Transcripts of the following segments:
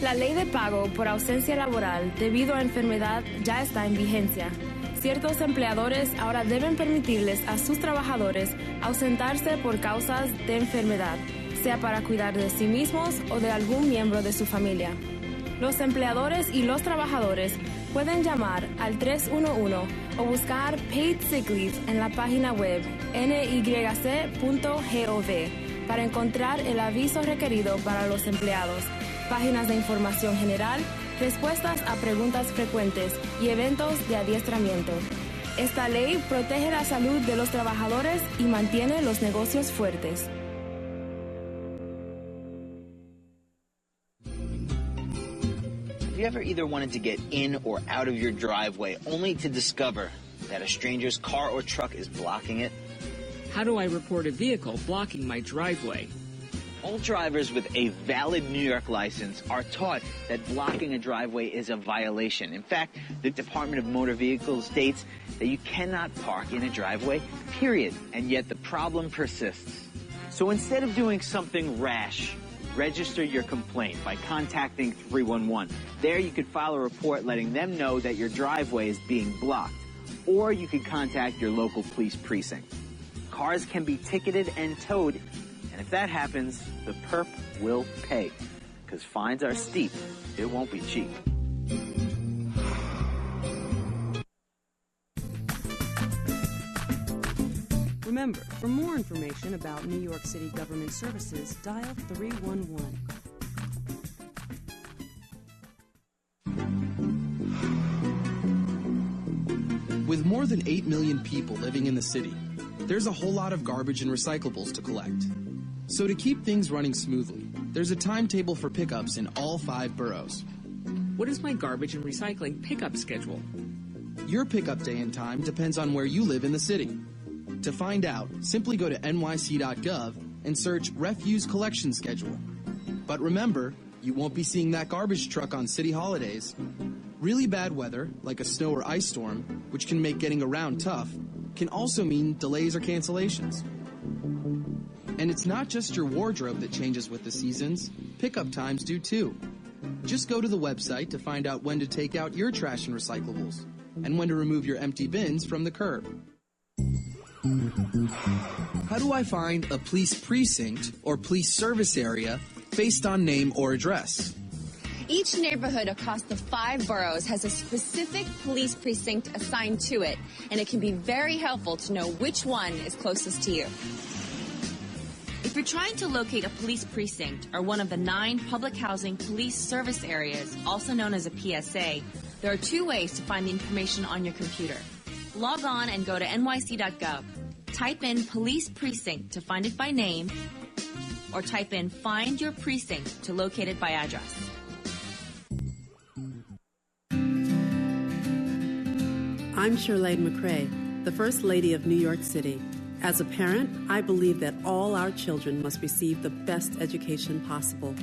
La ley de pago por ausencia laboral debido a enfermedad ya está en vigencia. Ciertos empleadores ahora deben permitirles a sus trabajadores ausentarse por causas de enfermedad, sea para cuidar de sí mismos o de algún miembro de su familia. Los empleadores y los trabajadores pueden llamar al 311 o buscar Paid Sick Leave en la página web nyc.gov para encontrar el aviso requerido para los empleados, páginas de información general, respuestas a preguntas frecuentes y eventos de adiestramiento. Esta ley protege la salud de los trabajadores y mantiene los negocios fuertes. Have you ever either wanted to get in or out of your driveway only to discover that a stranger's car or truck is blocking it? How do I report a vehicle blocking my driveway? All drivers with a valid New York license are taught that blocking a driveway is a violation. In fact, the Department of Motor Vehicles states that you cannot park in a driveway, period. And yet the problem persists. So instead of doing something rash, register your complaint by contacting 311. There you could file a report letting them know that your driveway is being blocked. Or you could contact your local police precinct. Cars can be ticketed and towed. And if that happens, the perp will pay. Because fines are steep. It won't be cheap. Remember, for more information about New York City government services, dial 311. With more than 8 million people living in the city, there's a whole lot of garbage and recyclables to collect. So to keep things running smoothly, there's a timetable for pickups in all 5 boroughs. What is my garbage and recycling pickup schedule? Your pickup day and time depends on where you live in the city. To find out, simply go to nyc.gov and search Refuse Collection Schedule. But remember, you won't be seeing that garbage truck on city holidays. Really bad weather, like a snow or ice storm, which can make getting around tough, can also mean delays or cancellations. And it's not just your wardrobe that changes with the seasons. Pickup times do too. Just go to the website to find out when to take out your trash and recyclables, and when to remove your empty bins from the curb. How do I find a police precinct or police service area based on name or address? Each neighborhood across the 5 boroughs has a specific police precinct assigned to it, and it can be very helpful to know which one is closest to you. If you're trying to locate a police precinct or one of the 9 public housing police service areas, also known as a PSA, there are 2 ways to find the information on your computer. Log on and go to nyc.gov. Type in police precinct to find it by name, or type in find your precinct to locate it by address. I'm Shirlane McCrae, the First Lady of New York City. As a parent, I believe that all our children must receive the best education possible,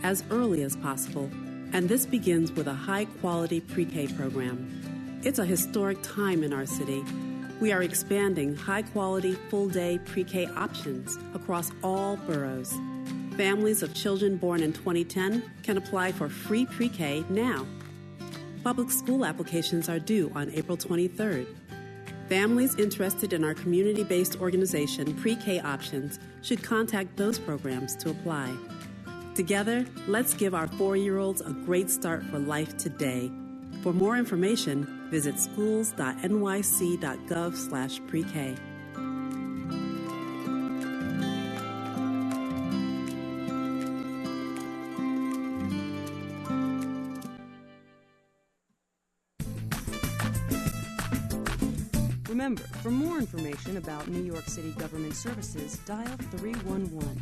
as early as possible, and this begins with a high-quality pre-K program. It's a historic time in our city. We are expanding high-quality, full-day pre-K options across all boroughs. Families of children born in 2010 can apply for free pre-K now. Public school applications are due on April 23rd. Families interested in our community-based organization, Pre-K Options, should contact those programs to apply. Together, let's give our 4-year-olds a great start for life today. For more information, visit schools.nyc.gov/pre-K. Remember, for more information about New York City government services, dial 311.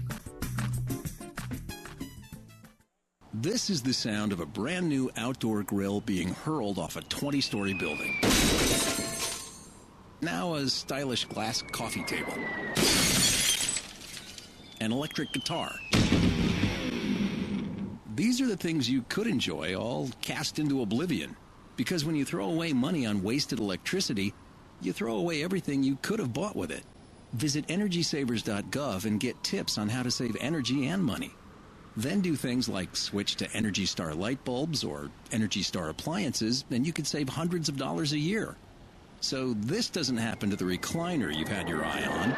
This is the sound of a brand new outdoor grill being hurled off a 20-story building. Now a stylish glass coffee table. An electric guitar. These are the things you could enjoy, all cast into oblivion. Because when you throw away money on wasted electricity, you throw away everything you could have bought with it. Visit EnergySavers.gov and get tips on how to save energy and money. Then do things like switch to Energy Star light bulbs or Energy Star appliances, and you could save hundreds of dollars a year. So this doesn't happen to the recliner you've had your eye on,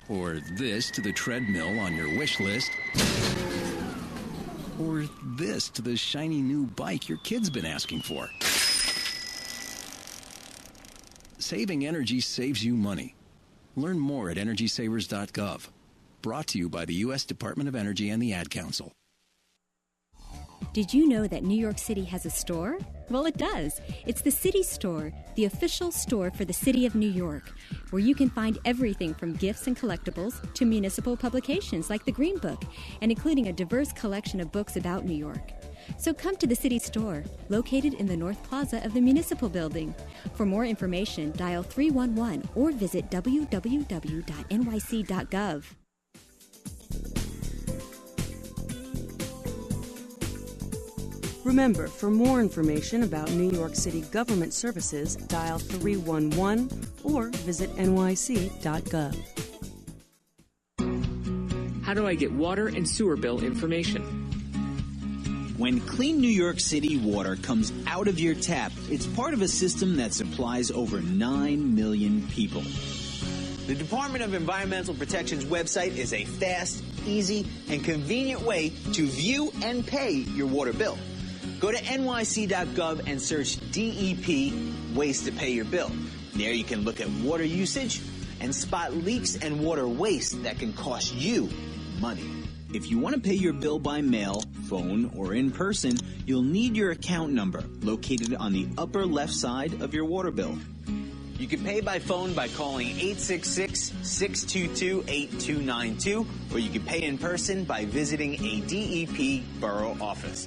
or this to the treadmill on your wish list, or this to the shiny new bike your kid's been asking for. Saving energy saves you money. Learn more at EnergySavers.gov. Brought to you by the U.S. Department of Energy and the Ad Council. Did you know that New York City has a store? Well, it does. It's the City Store, the official store for the City of New York, where you can find everything from gifts and collectibles to municipal publications like the Green Book, and including a diverse collection of books about New York. So come to the City Store, located in the North Plaza of the Municipal Building. For more information, dial 311 or visit www.nyc.gov. Remember, for more information about New York City government services, dial 311 or visit nyc.gov. How do I get water and sewer bill information? When clean New York City water comes out of your tap, it's part of a system that supplies over 9 million people. The Department of Environmental Protection's website is a fast, easy, and convenient way to view and pay your water bill. Go to nyc.gov and search DEP Ways to Pay Your Bill. There you can look at water usage and spot leaks and water waste that can cost you money. If you want to pay your bill by mail, phone, or in person, you'll need your account number located on the upper left side of your water bill. You can pay by phone by calling 866-622-8292, or you can pay in person by visiting a DEP borough office.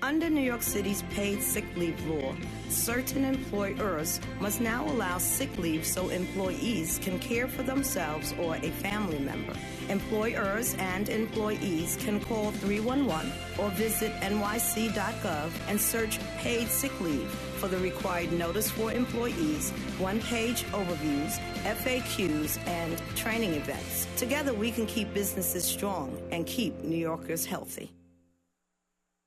Under New York City's paid sick leave law, certain employers must now allow sick leave so employees can care for themselves or a family member. Employers and employees can call 311 or visit nyc.gov and search paid sick leave for the required notice for employees, one-page overviews, FAQs, and training events. Together we can keep businesses strong and keep New Yorkers healthy.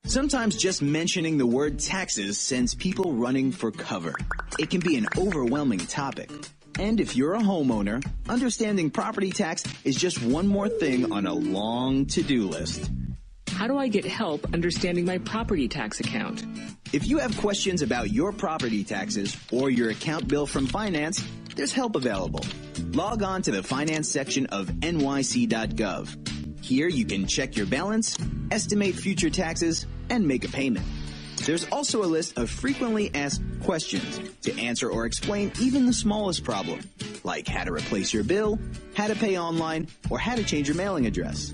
Sometimes just mentioning the word taxes sends people running for cover. It can be an overwhelming topic. And if you're a homeowner, understanding property tax is just one more thing on a long to-do list. How do I get help understanding my property tax account? If you have questions about your property taxes or your account bill from finance, there's help available. Log on to the finance section of nyc.gov. Here you can check your balance, estimate future taxes, and make a payment. There's also a list of frequently asked questions to answer or explain even the smallest problem, like how to replace your bill, how to pay online, or how to change your mailing address.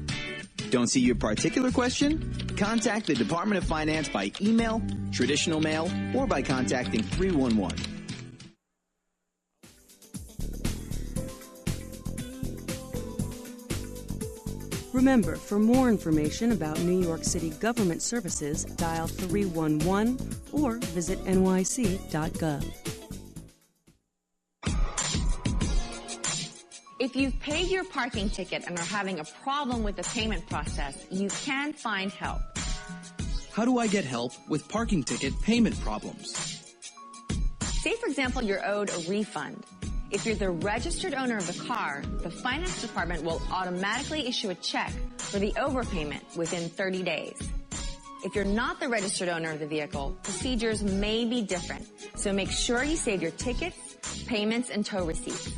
Don't see your particular question? Contact the Department of Finance by email, traditional mail, or by contacting 311. Remember, for more information about New York City government services, dial 311 or visit nyc.gov. If you've paid your parking ticket and are having a problem with the payment process, you can find help. How do I get help with parking ticket payment problems? Say, for example, you're owed a refund. If you're the registered owner of the car, the finance department will automatically issue a check for the overpayment within 30 days. If you're not the registered owner of the vehicle, procedures may be different, so make sure you save your tickets, payments, and tow receipts.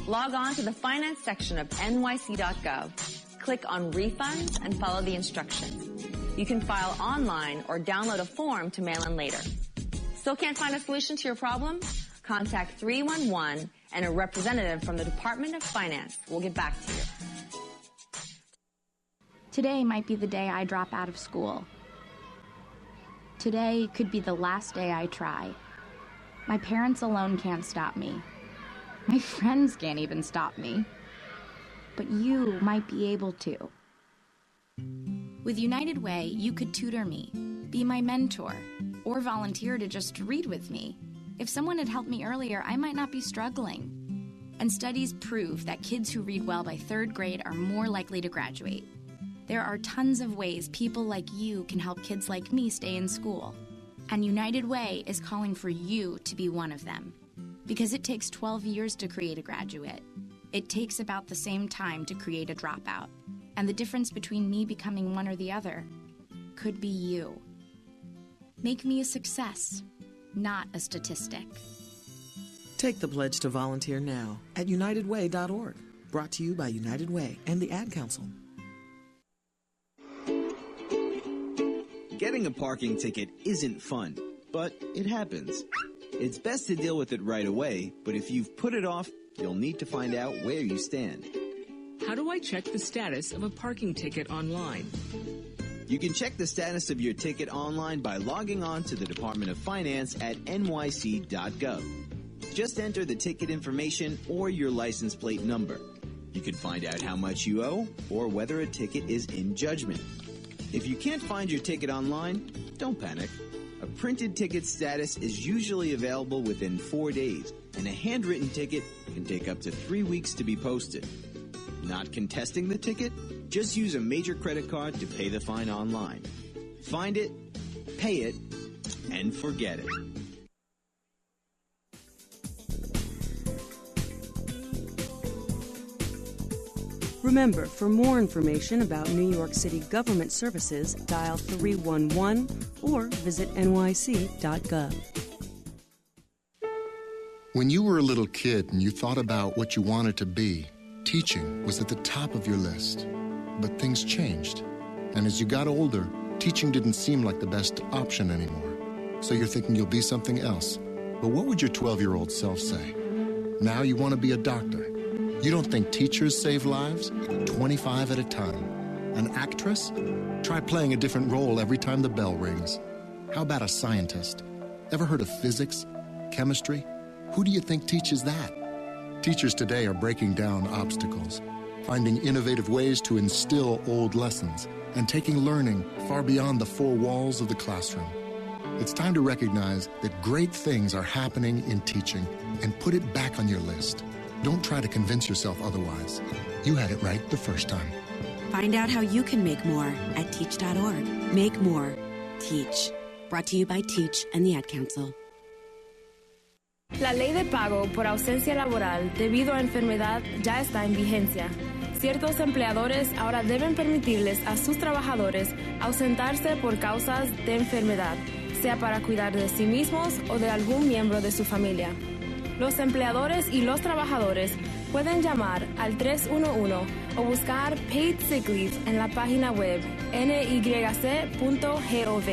Log on to the finance section of nyc.gov, click on refunds, and follow the instructions. You can file online or download a form to mail in later. Still can't find a solution to your problem? Contact 311 and a representative from the Department of Finance will get back to you. Today might be the day I drop out of school. Today could be the last day I try. My parents alone can't stop me. My friends can't even stop me. But you might be able to. With United Way, you could tutor me, be my mentor, or volunteer to just read with me. If someone had helped me earlier, I might not be struggling. And studies prove that kids who read well by 3rd grade are more likely to graduate. There are tons of ways people like you can help kids like me stay in school. And United Way is calling for you to be one of them. Because it takes 12 years to create a graduate. It takes about the same time to create a dropout. And the difference between me becoming one or the other could be you. Make me a success, not a statistic. Take the pledge to volunteer now at unitedway.org. Brought to you by United Way and the Ad Council. Getting a parking ticket isn't fun, but it happens. It's best to deal with it right away, but if you've put it off, you'll need to find out where you stand. How do I check the status of a parking ticket online? You can check the status of your ticket online by logging on to the Department of Finance at nyc.gov. Just enter the ticket information or your license plate number. You can find out how much you owe or whether a ticket is in judgment. If you can't find your ticket online, don't panic. A printed ticket status is usually available within 4 days, and a handwritten ticket can take up to 3 weeks to be posted. Not contesting the ticket? Just use a major credit card to pay the fine online. Find it, pay it, and forget it. Remember, for more information about New York City government services, dial 311 or visit nyc.gov. When you were a little kid and you thought about what you wanted to be, teaching was at the top of your list. But things changed. And as you got older, teaching didn't seem like the best option anymore. So you're thinking you'll be something else. But what would your 12-year-old self say? Now you want to be a doctor. You don't think teachers save lives? 25 at a time. An actress? Try playing a different role every time the bell rings. How about a scientist? Ever heard of physics? Chemistry? Who do you think teaches that? Teachers today are breaking down obstacles, finding innovative ways to instill old lessons, and taking learning far beyond the four walls of the classroom. It's time to recognize that great things are happening in teaching and put it back on your list. Don't try to convince yourself otherwise. You had it right the first time. Find out how you can make more at teach.org. Make more. Teach. Brought to you by Teach and the Ad Council. La ley de pago por ausencia laboral debido a enfermedad ya está en vigencia. Ciertos empleadores ahora deben permitirles a sus trabajadores ausentarse por causas de enfermedad, sea para cuidar de sí mismos o de algún miembro de su familia. Los empleadores y los trabajadores pueden llamar al 311 o buscar Paid Sick Leave en la página web nyc.gov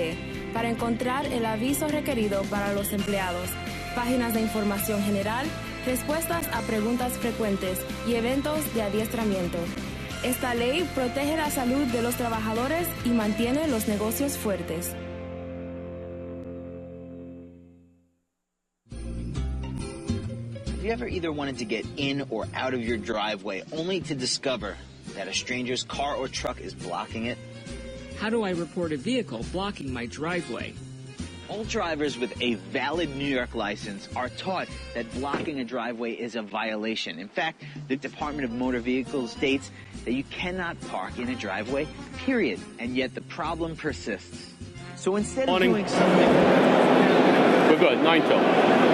para encontrar el aviso requerido para los empleados, páginas de información general, respuestas a preguntas frecuentes y eventos de adiestramiento. Esta ley protege la salud de los trabajadores y mantiene los negocios fuertes. Have you ever either wanted to get in or out of your driveway only to discover that a stranger's car or truck is blocking it? How do I report a vehicle blocking my driveway? All drivers with a valid New York license are taught that blocking a driveway is a violation. In fact, the Department of Motor Vehicles states that you cannot park in a driveway, period. And yet the problem persists. So instead of doing something... We're good, 9 till.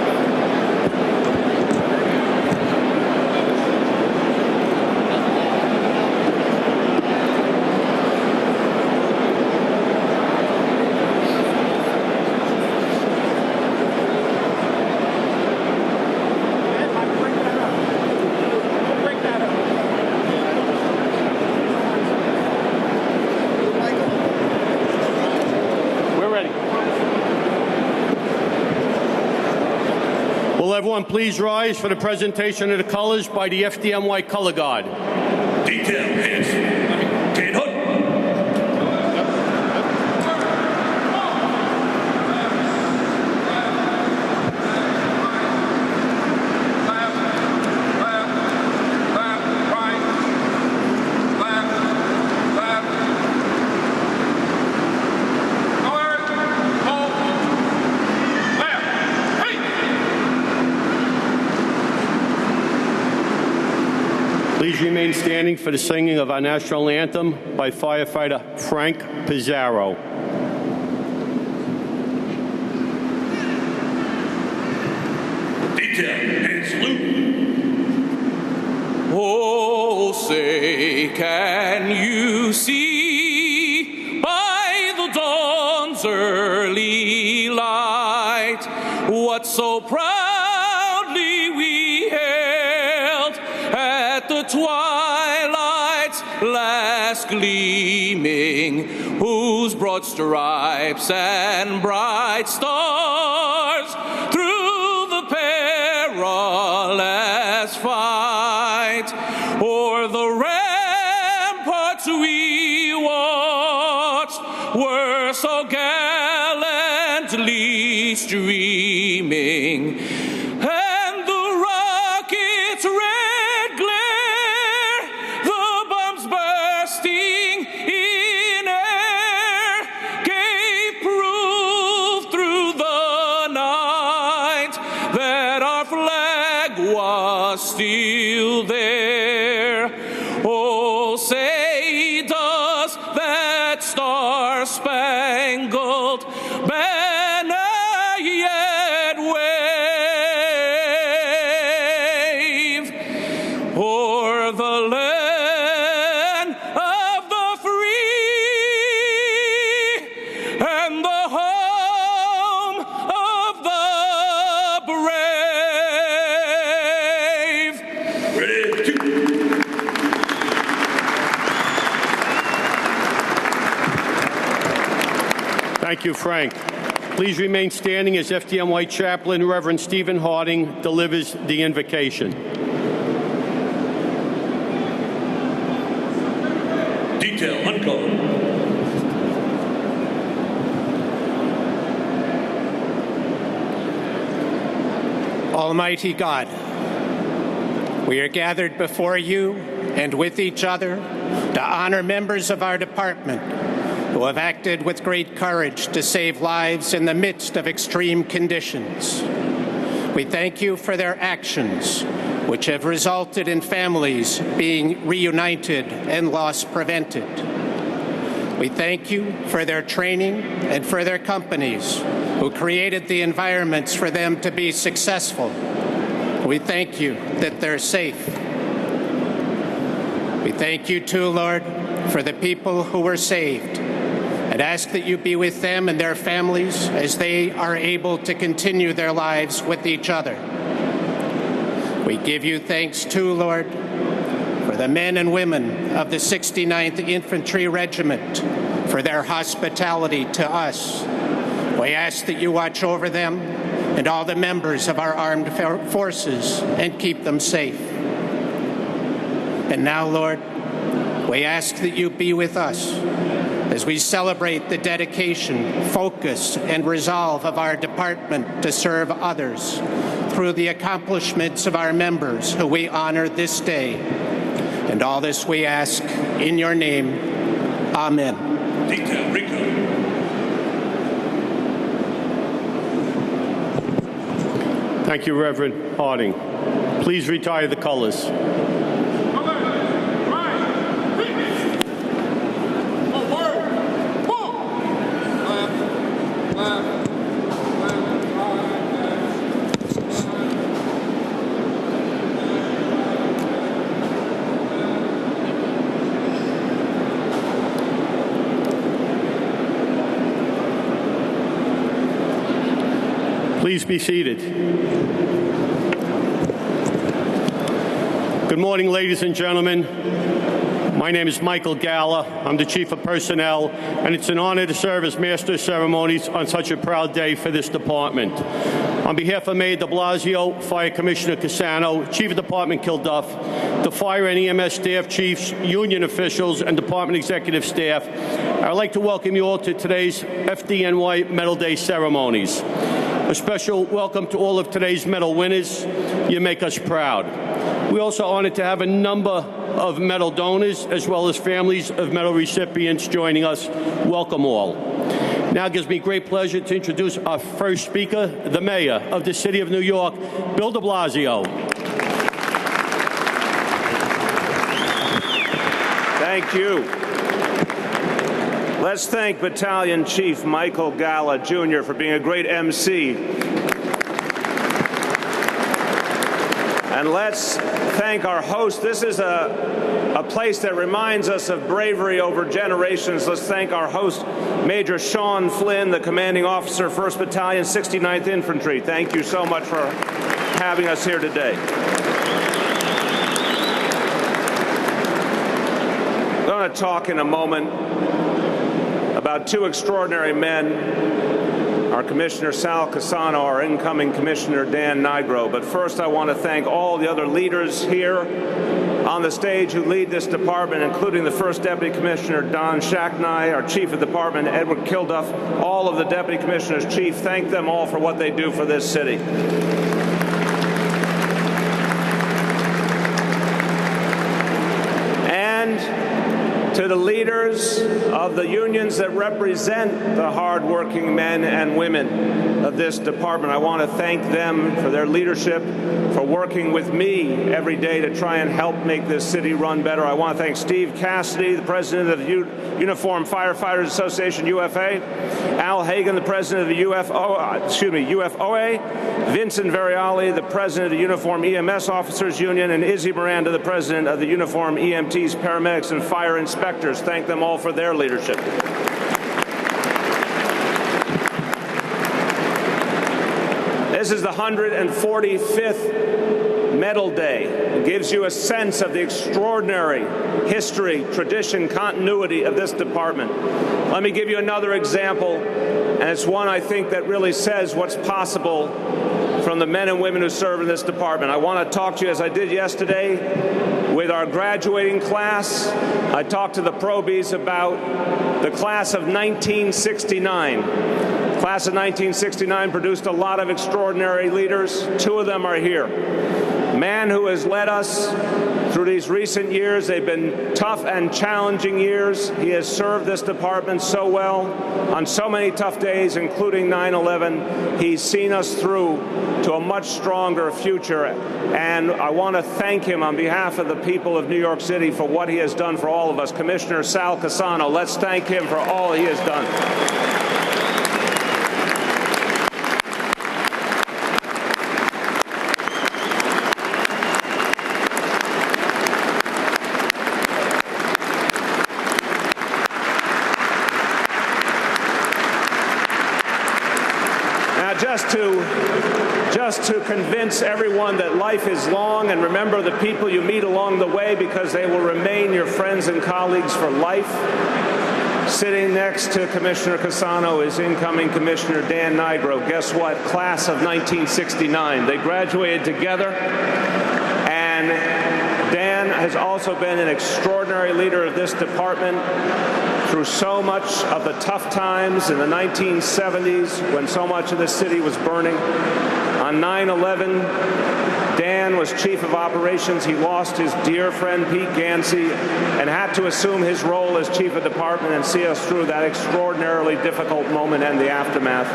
Will everyone please rise for the presentation of the colors by the FDNY Color Guard. Detail, hands. Get hook. Please Please remain standing for the singing of our national anthem by firefighter Frank Pizarro. Detail and salute. Oh, say, can you see by the dawn's early light what so proudly we hailed at the twilight's last gleaming, whose broad stripes and bright stars through the perilous fight o'er the ramparts we watched were so gallantly streaming, and the rocket's red glare, the bombs bursting in air, gave proof through the night that our flag was still there. Oh, say, does that star-spangled banner yet wave o'er the land of the free and the home of the brave? Ready to. Thank you, Frank. Please remain standing as FDNY Chaplain Reverend Stephen Harding delivers the invocation. Detail uncovered. Almighty God, we are gathered before you and with each other to honor members of our department who have acted with great courage to save lives in the midst of extreme conditions. We thank you for their actions, which have resulted in families being reunited and loss prevented. We thank you for their training and for their companies who created the environments for them to be successful. We thank you that they're safe. We thank you too, Lord, for the people who were saved, and ask that you be with them and their families as they are able to continue their lives with each other. We give you thanks too, Lord, for the men and women of the 69th Infantry Regiment, for their hospitality to us. We ask that you watch over them and all the members of our armed forces and keep them safe. And now, Lord, we ask that you be with us as we celebrate the dedication, focus, and resolve of our department to serve others through the accomplishments of our members who we honor this day. And all this we ask in your name. Amen. Thank you, Reverend Harding. Please retire the colors. Please be seated. Good morning, ladies and gentlemen. My name is Michael Galla. I'm the Chief of Personnel, and it's an honor to serve as Master of Ceremonies on such a proud day for this department. On behalf of Mayor de Blasio, Fire Commissioner Cassano, Chief of Department Kilduff, the Fire and EMS staff chiefs, union officials, and department executive staff, I'd like to welcome you all to today's FDNY Medal Day ceremonies. A special welcome to all of today's medal winners. You make us proud. We're also honored to have a number of medal donors as well as families of medal recipients joining us. Welcome all. Now it gives me great pleasure to introduce our first speaker, the Mayor of the City of New York, Bill de Blasio. Thank you. Let's thank Battalion Chief Michael Gala, Jr. for being a great MC. And let's thank our host. This is a place that reminds us of bravery over generations. Let's thank our host, Major Sean Flynn, the commanding officer, 1st Battalion, 69th Infantry. Thank you so much for having us here today. I'm going to talk in a moment about two extraordinary men, our Commissioner Sal Casano, our incoming Commissioner Dan Nigro. But first I want to thank all the other leaders here on the stage who lead this department, including the 1st Deputy Commissioner Don Shacknai, our Chief of Department Edward Kilduff, all of the Deputy Commissioners. Chief, thank them all for what they do for this city. To the leaders of the unions that represent the hardworking men and women of this department, I want to thank them for their leadership, for working with me every day to try and help make this city run better. I want to thank Steve Cassidy, the president of the Uniform Firefighters Association, UFA, Al Hagan, the president of the UFOA, Vincent Variali, the president of the Uniform EMS Officers Union, and Izzy Miranda, the president of the Uniform EMTs, Paramedics, and Fire Inspectors. Thank them all for their leadership. This is the 145th Medal Day. It gives you a sense of the extraordinary history, tradition, continuity of this department. Let me give you another example, and it's one I think that really says what's possible from the men and women who serve in this department. I want to talk to you, as I did yesterday, with our graduating class. I talked to the probies about the class of 1969. The class of 1969 produced a lot of extraordinary leaders. Two of them are here. A man who has led us through these recent years. They've been tough and challenging years. He has served this department so well on so many tough days, including 9/11. He's seen us through to a much stronger future, and I want to thank him on behalf of the people of New York City for what he has done for all of us. Commissioner Sal Casano, let's thank him for all he has done. Just to convince everyone that life is long, and remember the people you meet along the way, because they will remain your friends and colleagues for life. Sitting next to Commissioner Casano is incoming Commissioner Dan Nigro. Guess what? Class of 1969. They graduated together, and Dan has also been an extraordinary leader of this department through so much of the tough times in the 1970s when so much of the city was burning. On 9/11, Dan was chief of operations. He lost his dear friend Pete Gansey and had to assume his role as chief of department and see us through that extraordinarily difficult moment and the aftermath.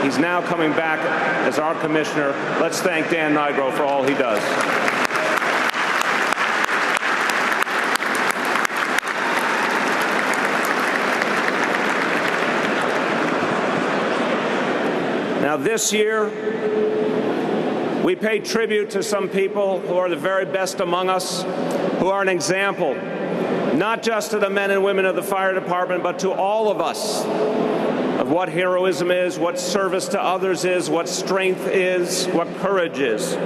He's now coming back as our commissioner. Let's thank Dan Nigro for all he does. Now this year, we pay tribute to some people who are the very best among us, who are an example, not just to the men and women of the fire department, but to all of us, of what heroism is, what service to others is, what strength is, what courage is.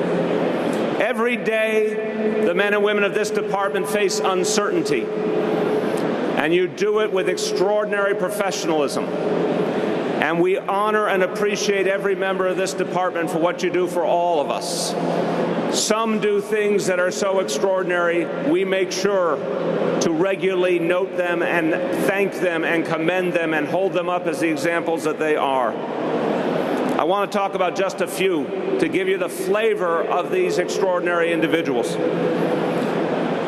Every day, the men and women of this department face uncertainty, and you do it with extraordinary professionalism. And we honor and appreciate every member of this department for what you do for all of us. Some do things that are so extraordinary, we make sure to regularly note them and thank them and commend them and hold them up as the examples that they are. I want to talk about just a few to give you the flavor of these extraordinary individuals.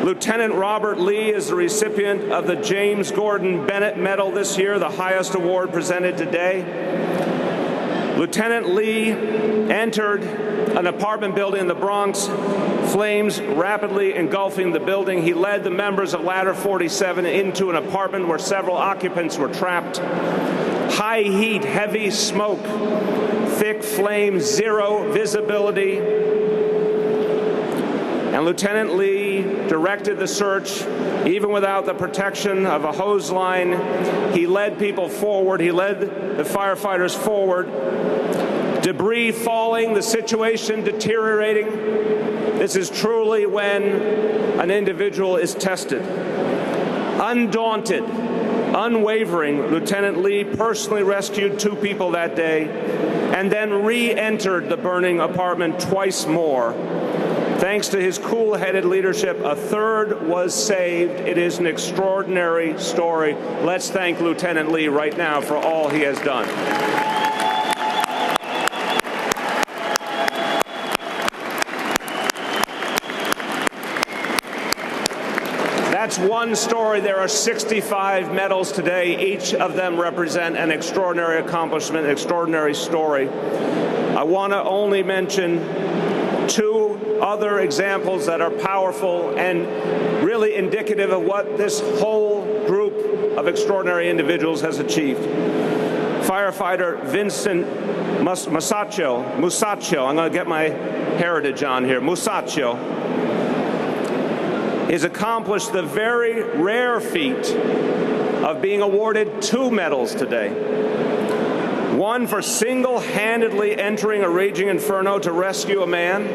Lieutenant Robert Lee is the recipient of the James Gordon Bennett Medal this year, the highest award presented today. Lieutenant Lee entered an apartment building in the Bronx, flames rapidly engulfing the building. He led the members of Ladder 47 into an apartment where several occupants were trapped. High heat, heavy smoke, thick flames, zero visibility. And Lieutenant Lee directed the search, even without the protection of a hose line. He led people forward. He led the firefighters forward. Debris falling, the situation deteriorating. This is truly when an individual is tested. Undaunted, unwavering, Lieutenant Lee personally rescued 2 people that day and then re-entered the burning apartment twice more. Thanks to his cool-headed leadership, a third was saved. It is an extraordinary story. Let's thank Lieutenant Lee right now for all he has done. That's one story. There are 65 medals today. Each of them represent an extraordinary accomplishment, an extraordinary story. I want to only mention 2 other examples that are powerful and really indicative of what this whole group of extraordinary individuals has achieved. Firefighter Vincent Musacchio, I'm going to get my heritage on here, Musacchio, has accomplished the very rare feat of being awarded 2 medals today. One for single-handedly entering a raging inferno to rescue a man,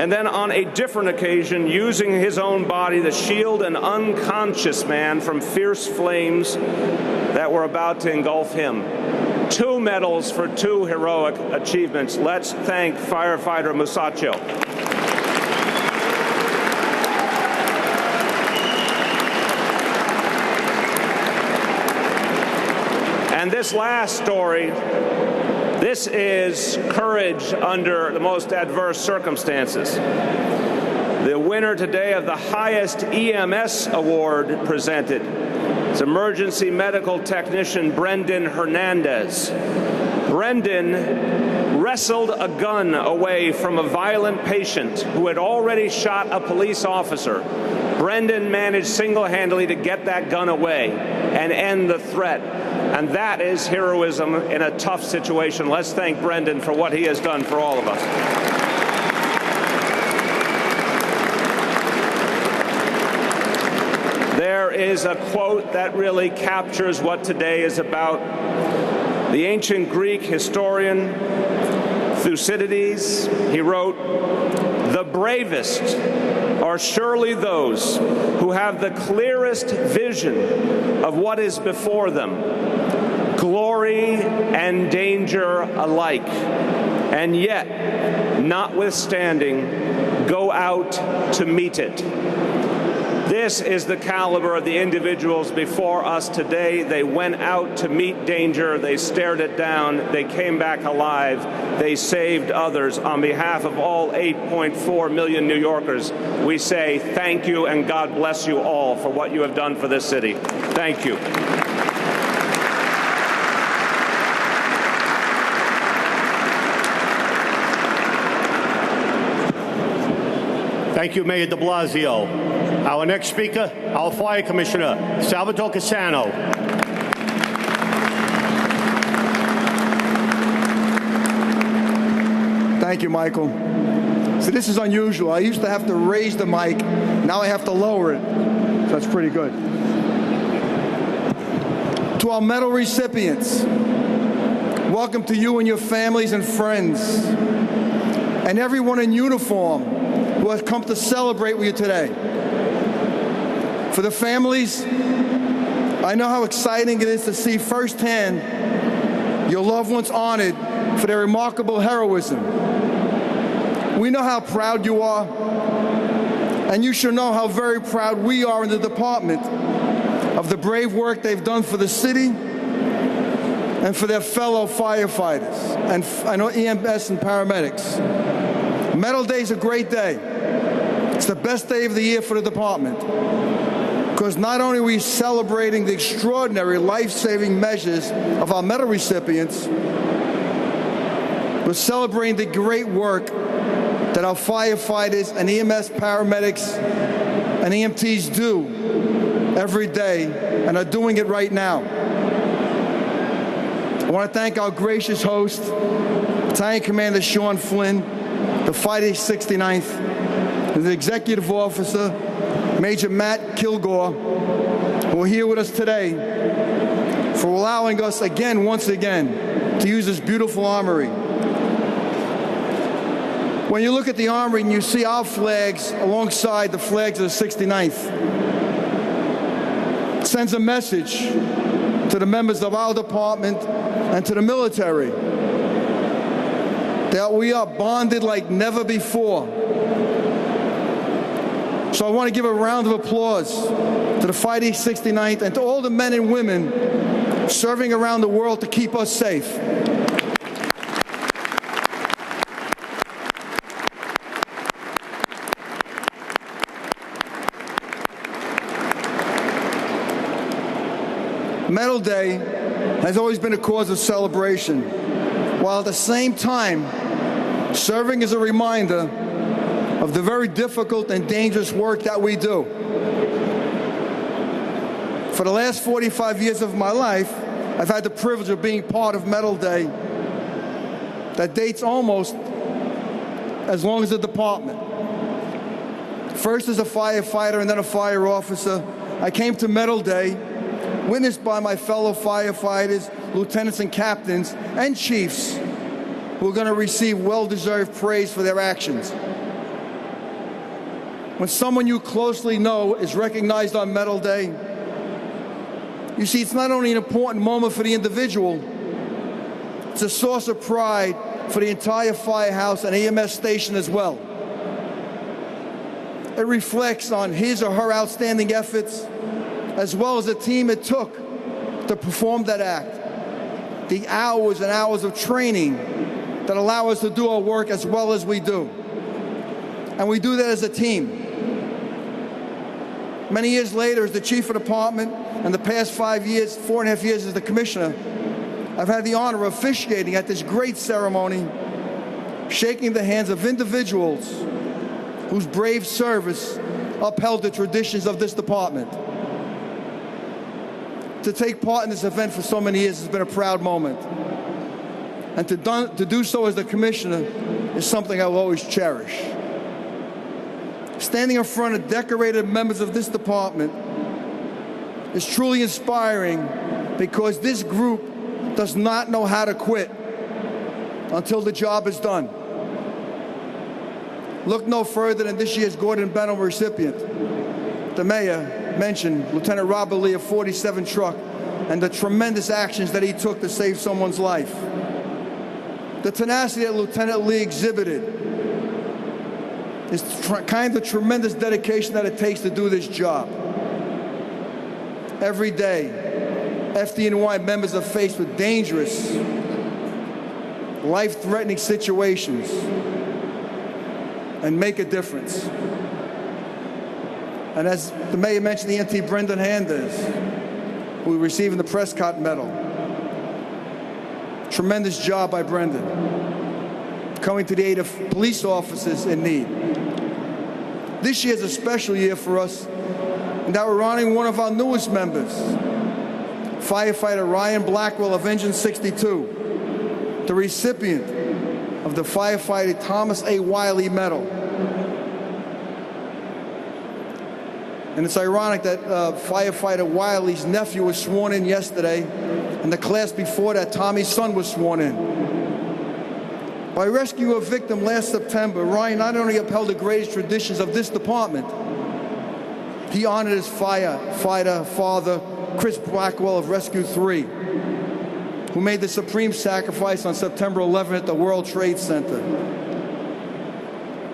and then on a different occasion using his own body to shield an unconscious man from fierce flames that were about to engulf him. 2 medals for 2 heroic achievements. Let's thank firefighter Musacchio. And this last story, this is courage under the most adverse circumstances. The winner today of the highest EMS award presented is emergency medical technician Brendan Hernandez. Brendan wrestled a gun away from a violent patient who had already shot a police officer. Brendan managed single-handedly to get that gun away and end the threat. And that is heroism in a tough situation. Let's thank Brendan for what he has done for all of us. There is a quote that really captures what today is about. The ancient Greek historian Thucydides, he wrote, "The bravest are surely those who have the clearest vision of what is before them, glory and danger alike, and yet, notwithstanding, go out to meet it." This is the caliber of the individuals before us today. They went out to meet danger. They stared it down. They came back alive. They saved others. On behalf of all 8.4 million New Yorkers, we say thank you and God bless you all for what you have done for this city. Thank you. Thank you, Mayor de Blasio. Our next speaker, our Fire Commissioner, Salvatore Cassano. Thank you, Michael. So this is unusual. I used to have to raise the mic. Now I have to lower it. So that's pretty good. To our medal recipients, welcome to you and your families and friends, and everyone in uniform who has come to celebrate with you today. For the families, I know how exciting it is to see firsthand your loved ones honored for their remarkable heroism. We know how proud you are, and you should know how very proud we are in the department of the brave work they've done for the city and for their fellow firefighters and EMS and paramedics. Medal Day is a great day. It's the best day of the year for the department, because not only are we celebrating the extraordinary life-saving measures of our medal recipients, We're celebrating the great work that our firefighters and EMS paramedics and EMTs do every day and are doing it right now. I want to thank our gracious host, Battalion Commander Sean Flynn, the Fighting 69th, and the Executive Officer, Major Matt Kilgore, who are here with us today, for allowing us once again, to use this beautiful armory. When you look at the armory and you see our flags alongside the flags of the 69th, it sends a message to the members of our department and to the military that we are bonded like never before. So I want to give a round of applause to the Fighting 69th and to all the men and women serving around the world to keep us safe. Medal Day has always been a cause of celebration, while at the same time serving as a reminder of the very difficult and dangerous work that we do. For the last 45 years of my life, I've had the privilege of being part of Medal Day that dates almost as long as the department. First as a firefighter and then a fire officer, I came to Medal Day witnessed by my fellow firefighters, lieutenants and captains, and chiefs who are going to receive well-deserved praise for their actions. When someone you closely know is recognized on Medal Day, you see, it's not only an important moment for the individual, it's a source of pride for the entire firehouse and EMS station as well. It reflects on his or her outstanding efforts, as well as the team it took to perform that act, the hours and hours of training that allow us to do our work as well as we do. And we do that as a team. Many years later, as the chief of the department, and the past 5 years, 4.5 years as the commissioner, I've had the honor of officiating at this great ceremony, shaking the hands of individuals whose brave service upheld the traditions of this department. To take part in this event for so many years has been a proud moment. And to do so as the commissioner is something I will always cherish. Standing in front of decorated members of this department is truly inspiring, because this group does not know how to quit until the job is done. Look no further than this year's Gordon Benham recipient. The mayor mentioned Lieutenant Robert Lee of 47 Truck and the tremendous actions that he took to save someone's life. The tenacity that Lieutenant Lee exhibited is kind of the tremendous dedication that it takes to do this job. Every day, FDNY members are faced with dangerous, life-threatening situations and make a difference. And as the mayor mentioned, the EMT Brendan Handers, who is receiving the Prescott Medal. Tremendous job by Brendan, coming to the aid of police officers in need. This year is a special year for us in that we're honoring one of our newest members, firefighter Ryan Blackwell of Engine 62, the recipient of the firefighter Thomas A. Wiley Medal. And it's ironic that firefighter Wiley's nephew was sworn in yesterday, and the class before that, Tommy's son, was sworn in. By rescuing a victim last September, Ryan not only upheld the greatest traditions of this department, he honored his firefighter father, Chris Blackwell of Rescue 3, who made the supreme sacrifice on September 11th at the World Trade Center.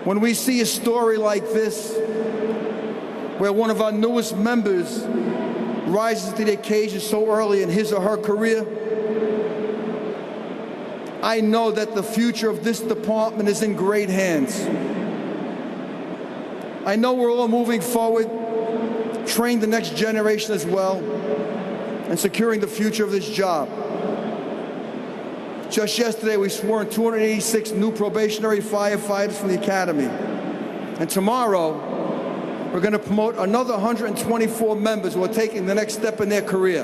When we see a story like this, where one of our newest members rises to the occasion so early in his or her career, I know that the future of this department is in great hands. I know we're all moving forward, training the next generation as well, and securing the future of this job. Just yesterday, we swore in 286 new probationary firefighters from the academy. And tomorrow, we're going to promote another 124 members who are taking the next step in their career.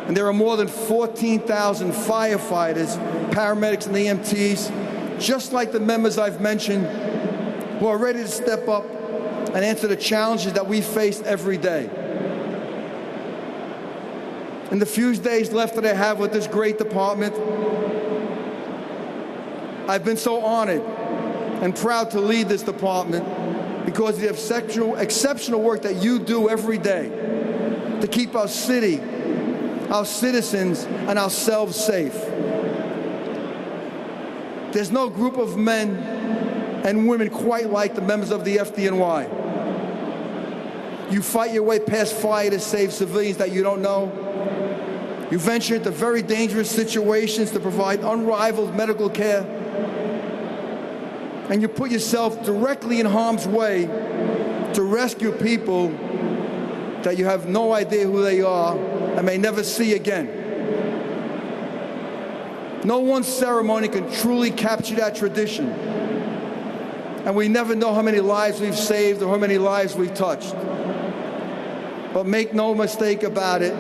And there are more than 14,000 firefighters, paramedics, and EMTs, just like the members I've mentioned, who are ready to step up and answer the challenges that we face every day. In the few days left that I have with this great department, I've been so honored and proud to lead this department because of the exceptional work that you do every day to keep our city, our citizens, and ourselves safe. There's no group of men and women quite like the members of the FDNY. You fight your way past fire to save civilians that you don't know. You venture into very dangerous situations to provide unrivaled medical care. And you put yourself directly in harm's way to rescue people that you have no idea who they are and may never see again. No one ceremony can truly capture that tradition. And we never know how many lives we've saved or how many lives we've touched. But make no mistake about it,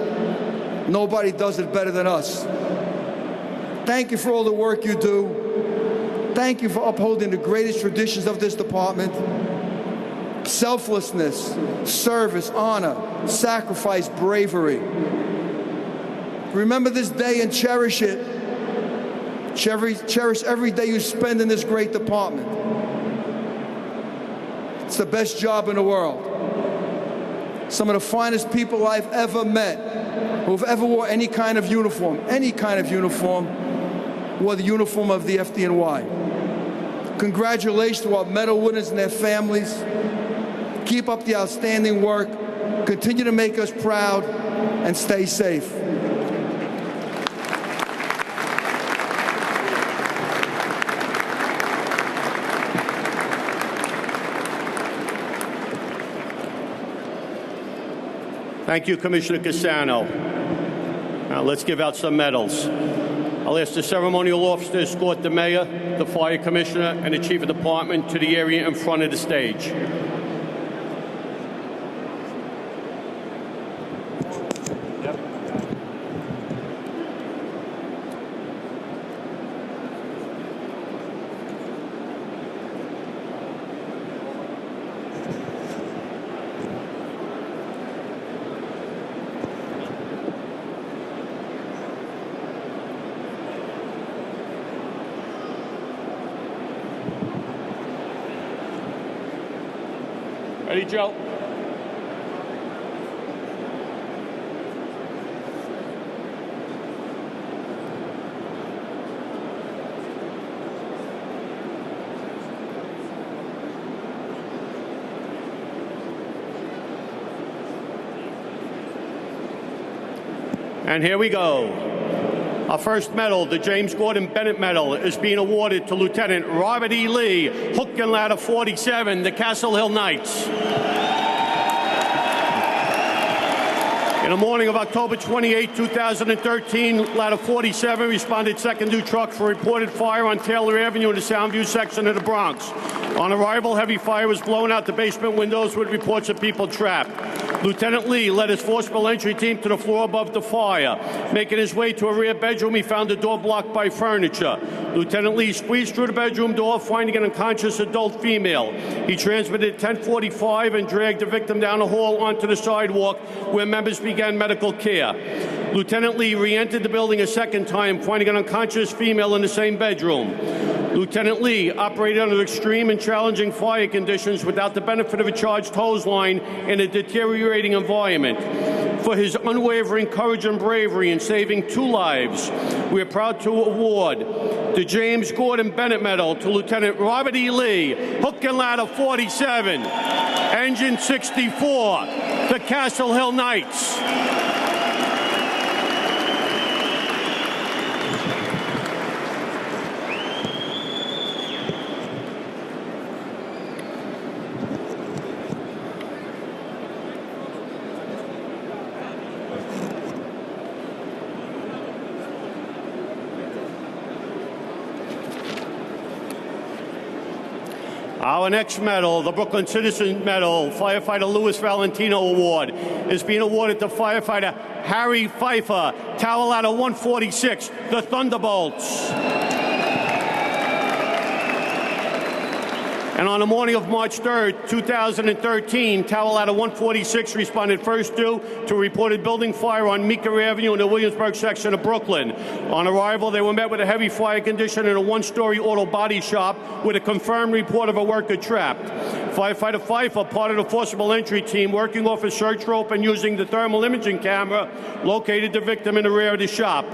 nobody does it better than us. Thank you for all the work you do. Thank you for upholding the greatest traditions of this department. Selflessness, service, honor, sacrifice, bravery. Remember this day and cherish it. Cherish every day you spend in this great department. It's the best job in the world. Some of the finest people I've ever met who have ever wore any kind of uniform, wore the uniform of the FDNY. Congratulations to our medal winners and their families. Keep up the outstanding work. Continue to make us proud and stay safe. Thank you, Commissioner Cassano. Now let's give out some medals. I'll ask the ceremonial officer to escort the mayor, the fire commissioner, and the chief of department to the area in front of the stage. Ready, Joe? And here we go. Our first medal, the James Gordon Bennett Medal, is being awarded to Lieutenant Robert E. Lee, Hook and Ladder 47, the Castle Hill Knights. In the morning of October 28, 2013, Ladder 47 responded second to truck for reported fire on Taylor Avenue in the Soundview section of the Bronx. On arrival, heavy fire was blown out the basement windows with reports of people trapped. Lieutenant Lee led his forcible entry team to the floor above the fire. Making his way to a rear bedroom, he found the door blocked by furniture. Lieutenant Lee squeezed through the bedroom door, finding an unconscious adult female. He transmitted 1045 and dragged the victim down the hall onto the sidewalk where members began medical care. Lieutenant Lee re-entered the building a second time, finding an unconscious female in the same bedroom. Lieutenant Lee operated under extreme and challenging fire conditions without the benefit of a charged hose line in a deteriorating environment. For his unwavering courage and bravery in saving 2 lives, we are proud to award the James Gordon Bennett Medal to Lieutenant Robert E. Lee, Hook and Ladder 47, Engine 64, the Castle Hill Knights. Our next medal, the Brooklyn Citizen Medal, Firefighter Louis Valentino Award, is being awarded to Firefighter Harry Pfeiffer, Tower Ladder 146, the Thunderbolts. And on the morning of March 3rd, 2013, Tower Ladder 146 responded first due to a reported building fire on Meeker Avenue in the Williamsburg section of Brooklyn. On arrival, they were met with a heavy fire condition in a one-story auto body shop with a confirmed report of a worker trapped. Firefighter Pfeiffer, part of the forcible entry team, working off a search rope and using the thermal imaging camera, located the victim in the rear of the shop.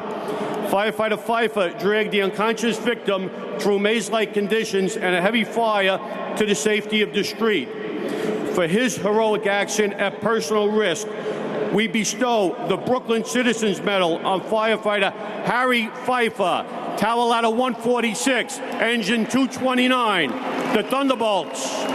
Firefighter Pfeiffer dragged the unconscious victim through maze-like conditions and a heavy fire to the safety of the street. For his heroic action at personal risk, we bestow the Brooklyn Citizens Medal on Firefighter Harry Pfeiffer, Tower Ladder 146, Engine 229, the Thunderbolts.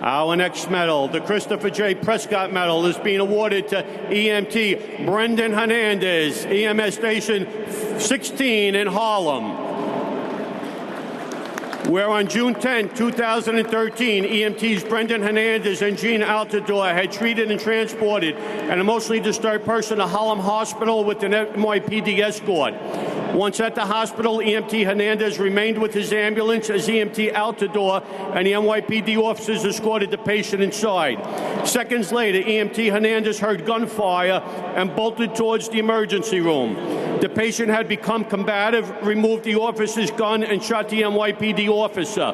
Our next medal, the Christopher J. Prescott Medal, is being awarded to EMT Brendan Hernandez, EMS Station 16 in Harlem. Where on June 10, 2013, EMTs Brendan Hernandez and Gene Altador had treated and transported an emotionally disturbed person to Harlem Hospital with an NYPD escort. Once at the hospital, EMT Hernandez remained with his ambulance as EMT Altador and the NYPD officers escorted the patient inside. Seconds later, EMT Hernandez heard gunfire and bolted towards the emergency room. The patient had become combative, removed the officer's gun, and shot the NYPD officer.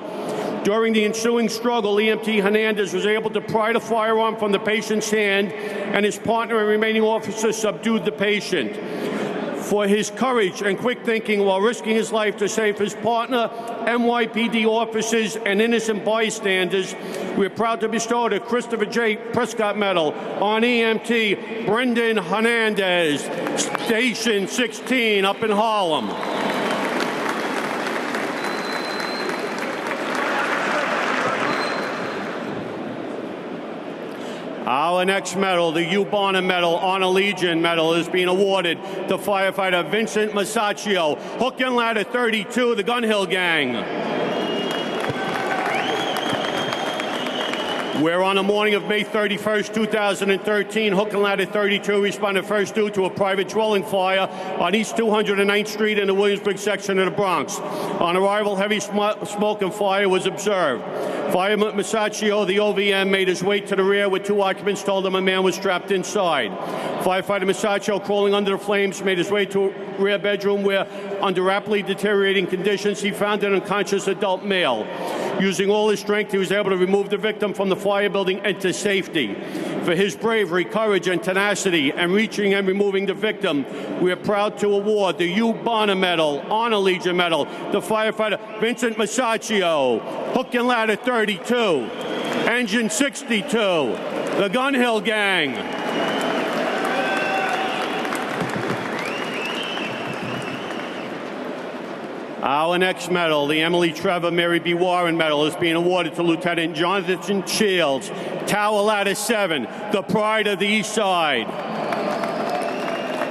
During the ensuing struggle, EMT Hernandez was able to pry the firearm from the patient's hand, and his partner and remaining officer subdued the patient. For his courage and quick thinking while risking his life to save his partner, NYPD officers, and innocent bystanders, we're proud to bestow the Christopher J. Prescott Medal on EMT Brendan Hernandez, Station 16 up in Harlem. Our next medal, the U. Bonner Medal, Honor Legion Medal, is being awarded to Firefighter Vincent Masaccio, Hook and Ladder 32, the Gun Hill Gang. Where on the morning of May 31st, 2013, Hook and Ladder 32 responded first due to a private dwelling fire on East 209th Street in the Williamsburg section of the Bronx. On arrival, heavy smoke and fire was observed. Fireman Masaccio, the OVM, made his way to the rear where two occupants told him a man was trapped inside. Firefighter Masaccio, crawling under the flames, made his way to a rear bedroom where, under rapidly deteriorating conditions, he found an unconscious adult male. Using all his strength, he was able to remove the victim from the fire building and to safety. For his bravery, courage, and tenacity, and reaching and removing the victim, we are proud to award the U. Bonner Medal, Honor Legion Medal, to Firefighter Vincent Masaccio, Hook and Ladder 32, Engine 62, the Gun Hill Gang. Our next medal, the Emily Trevor Mary B. Warren Medal, is being awarded to Lieutenant Jonathan Shields, Tower Ladder 7, the pride of the East Side.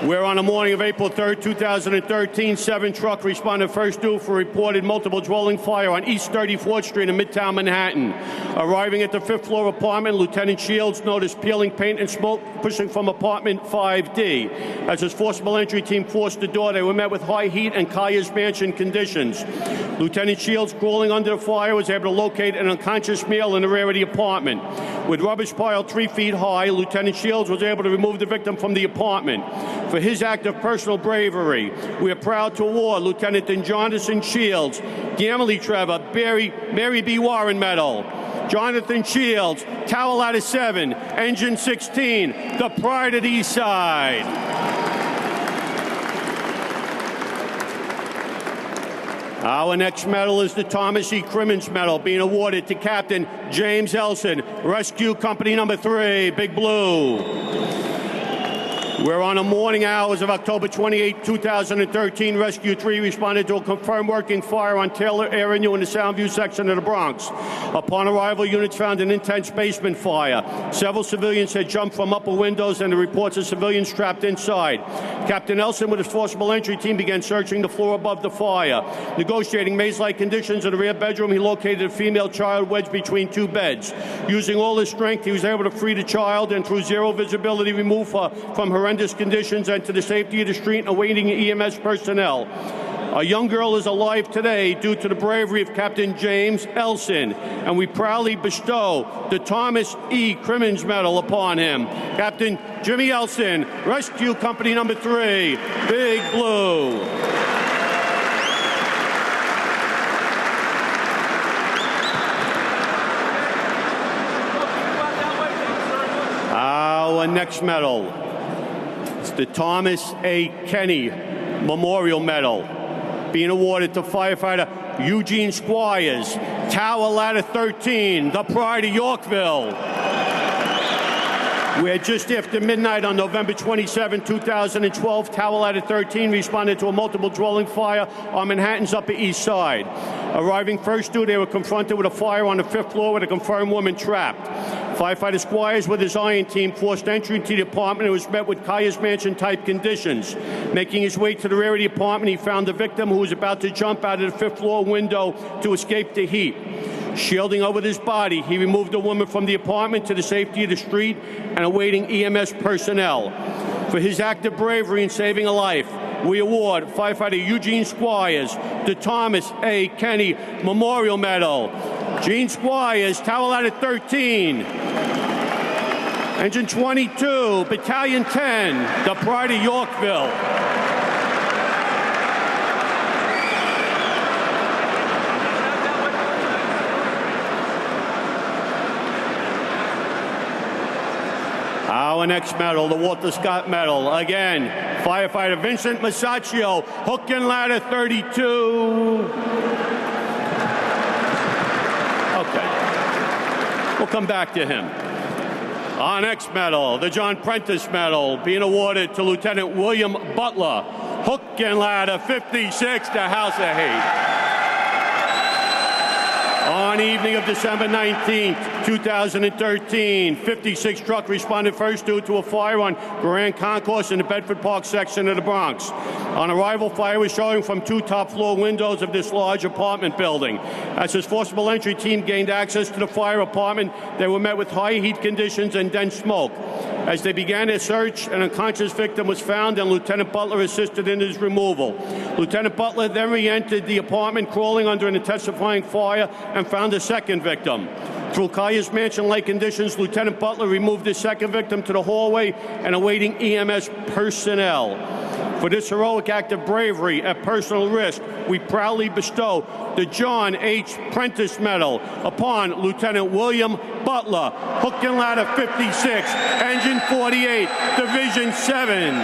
Where on the morning of April 3rd, 2013, 7 truck responded first due for reported multiple dwelling fire on East 34th Street in Midtown Manhattan. Arriving at the 5th floor apartment, Lieutenant Shields noticed peeling paint and smoke pushing from apartment 5D. As his forcible entry team forced the door, they were met with high heat and Colliers Mansion conditions. Lieutenant Shields, crawling under the fire, was able to locate an unconscious male in the rear of the apartment. With rubbish piled 3 feet high, Lieutenant Shields was able to remove the victim from the apartment. For his act of personal bravery, we are proud to award Lieutenant Jonathan Shields, the Emily Trevor Mary B. Warren Medal. Jonathan Shields, Tower Ladder 7, Engine 16, the pride of the East Side. Our next medal is the Thomas E. Crimmins Medal, being awarded to Captain James Elson, Rescue Company Number 3, Big Blue. Where on the morning hours of October 28, 2013, Rescue 3 responded to a confirmed working fire on Taylor Avenue in the Soundview section of the Bronx. Upon arrival, units found an intense basement fire. Several civilians had jumped from upper windows, and the reports of civilians trapped inside. Captain Elson, with his forcible entry team, began searching the floor above the fire. Negotiating maze-like conditions in the rear bedroom, he located a female child wedged between two beds. Using all his strength, he was able to free the child and, through zero visibility, remove her from horrendous conditions and to the safety of the street, awaiting EMS personnel. A young girl is alive today due to the bravery of Captain James Elson, and we proudly bestow the Thomas E. Crimmins Medal upon him. Captain Jimmy Elson, Rescue Company Number 3, Big Blue. Our next medal is the Thomas A. Kenny Memorial Medal, being awarded to firefighter Eugene Squires, Tower Ladder 13, the pride of Yorkville. Where just after midnight on November 27, 2012, Tower Ladder 13 responded to a multiple dwelling fire on Manhattan's Upper East Side. Arriving first due, they were confronted with a fire on the 5th floor with a confirmed woman trapped. Firefighter Squires with his iron team forced entry into the apartment and was met with Kayers Mansion-type conditions. Making his way to the rear of the apartment, he found the victim, who was about to jump out of the 5th floor window to escape the heat. Shielding over his body, he removed the woman from the apartment to the safety of the street and awaiting EMS personnel. For his act of bravery in saving a life, we award firefighter Eugene Squires the Thomas A. Kenny Memorial Medal. Gene Squires, Tower Ladder 13. Engine 22, Battalion 10, the pride of Yorkville. Our next medal, the Walter Scott Medal. Again, firefighter Vincent Masaccio, Hook and Ladder 32. Okay. We'll come back to him. Our next medal, the John Prentice Medal, being awarded to Lieutenant William Butler, Hook and Ladder 56, the House of Hate. On the evening of December 19th, 2013, 56 truck responded first due to a fire on Grand Concourse in the Bedford Park section of the Bronx. On arrival, fire was showing from two top-floor windows of this large apartment building. As his forcible entry team gained access to the fire apartment, they were met with high heat conditions and dense smoke. As they began their search, an unconscious victim was found, and Lieutenant Butler assisted in his removal. Lieutenant Butler then re-entered the apartment, crawling under an intensifying fire, and found a second victim. Through Kayers Mansion-like conditions, Lieutenant Butler removed the second victim to the hallway and awaiting EMS personnel. For this heroic act of bravery at personal risk, we proudly bestow the John H. Prentice Medal upon Lieutenant William Butler, Hook and Ladder 56, Engine 48, Division 7.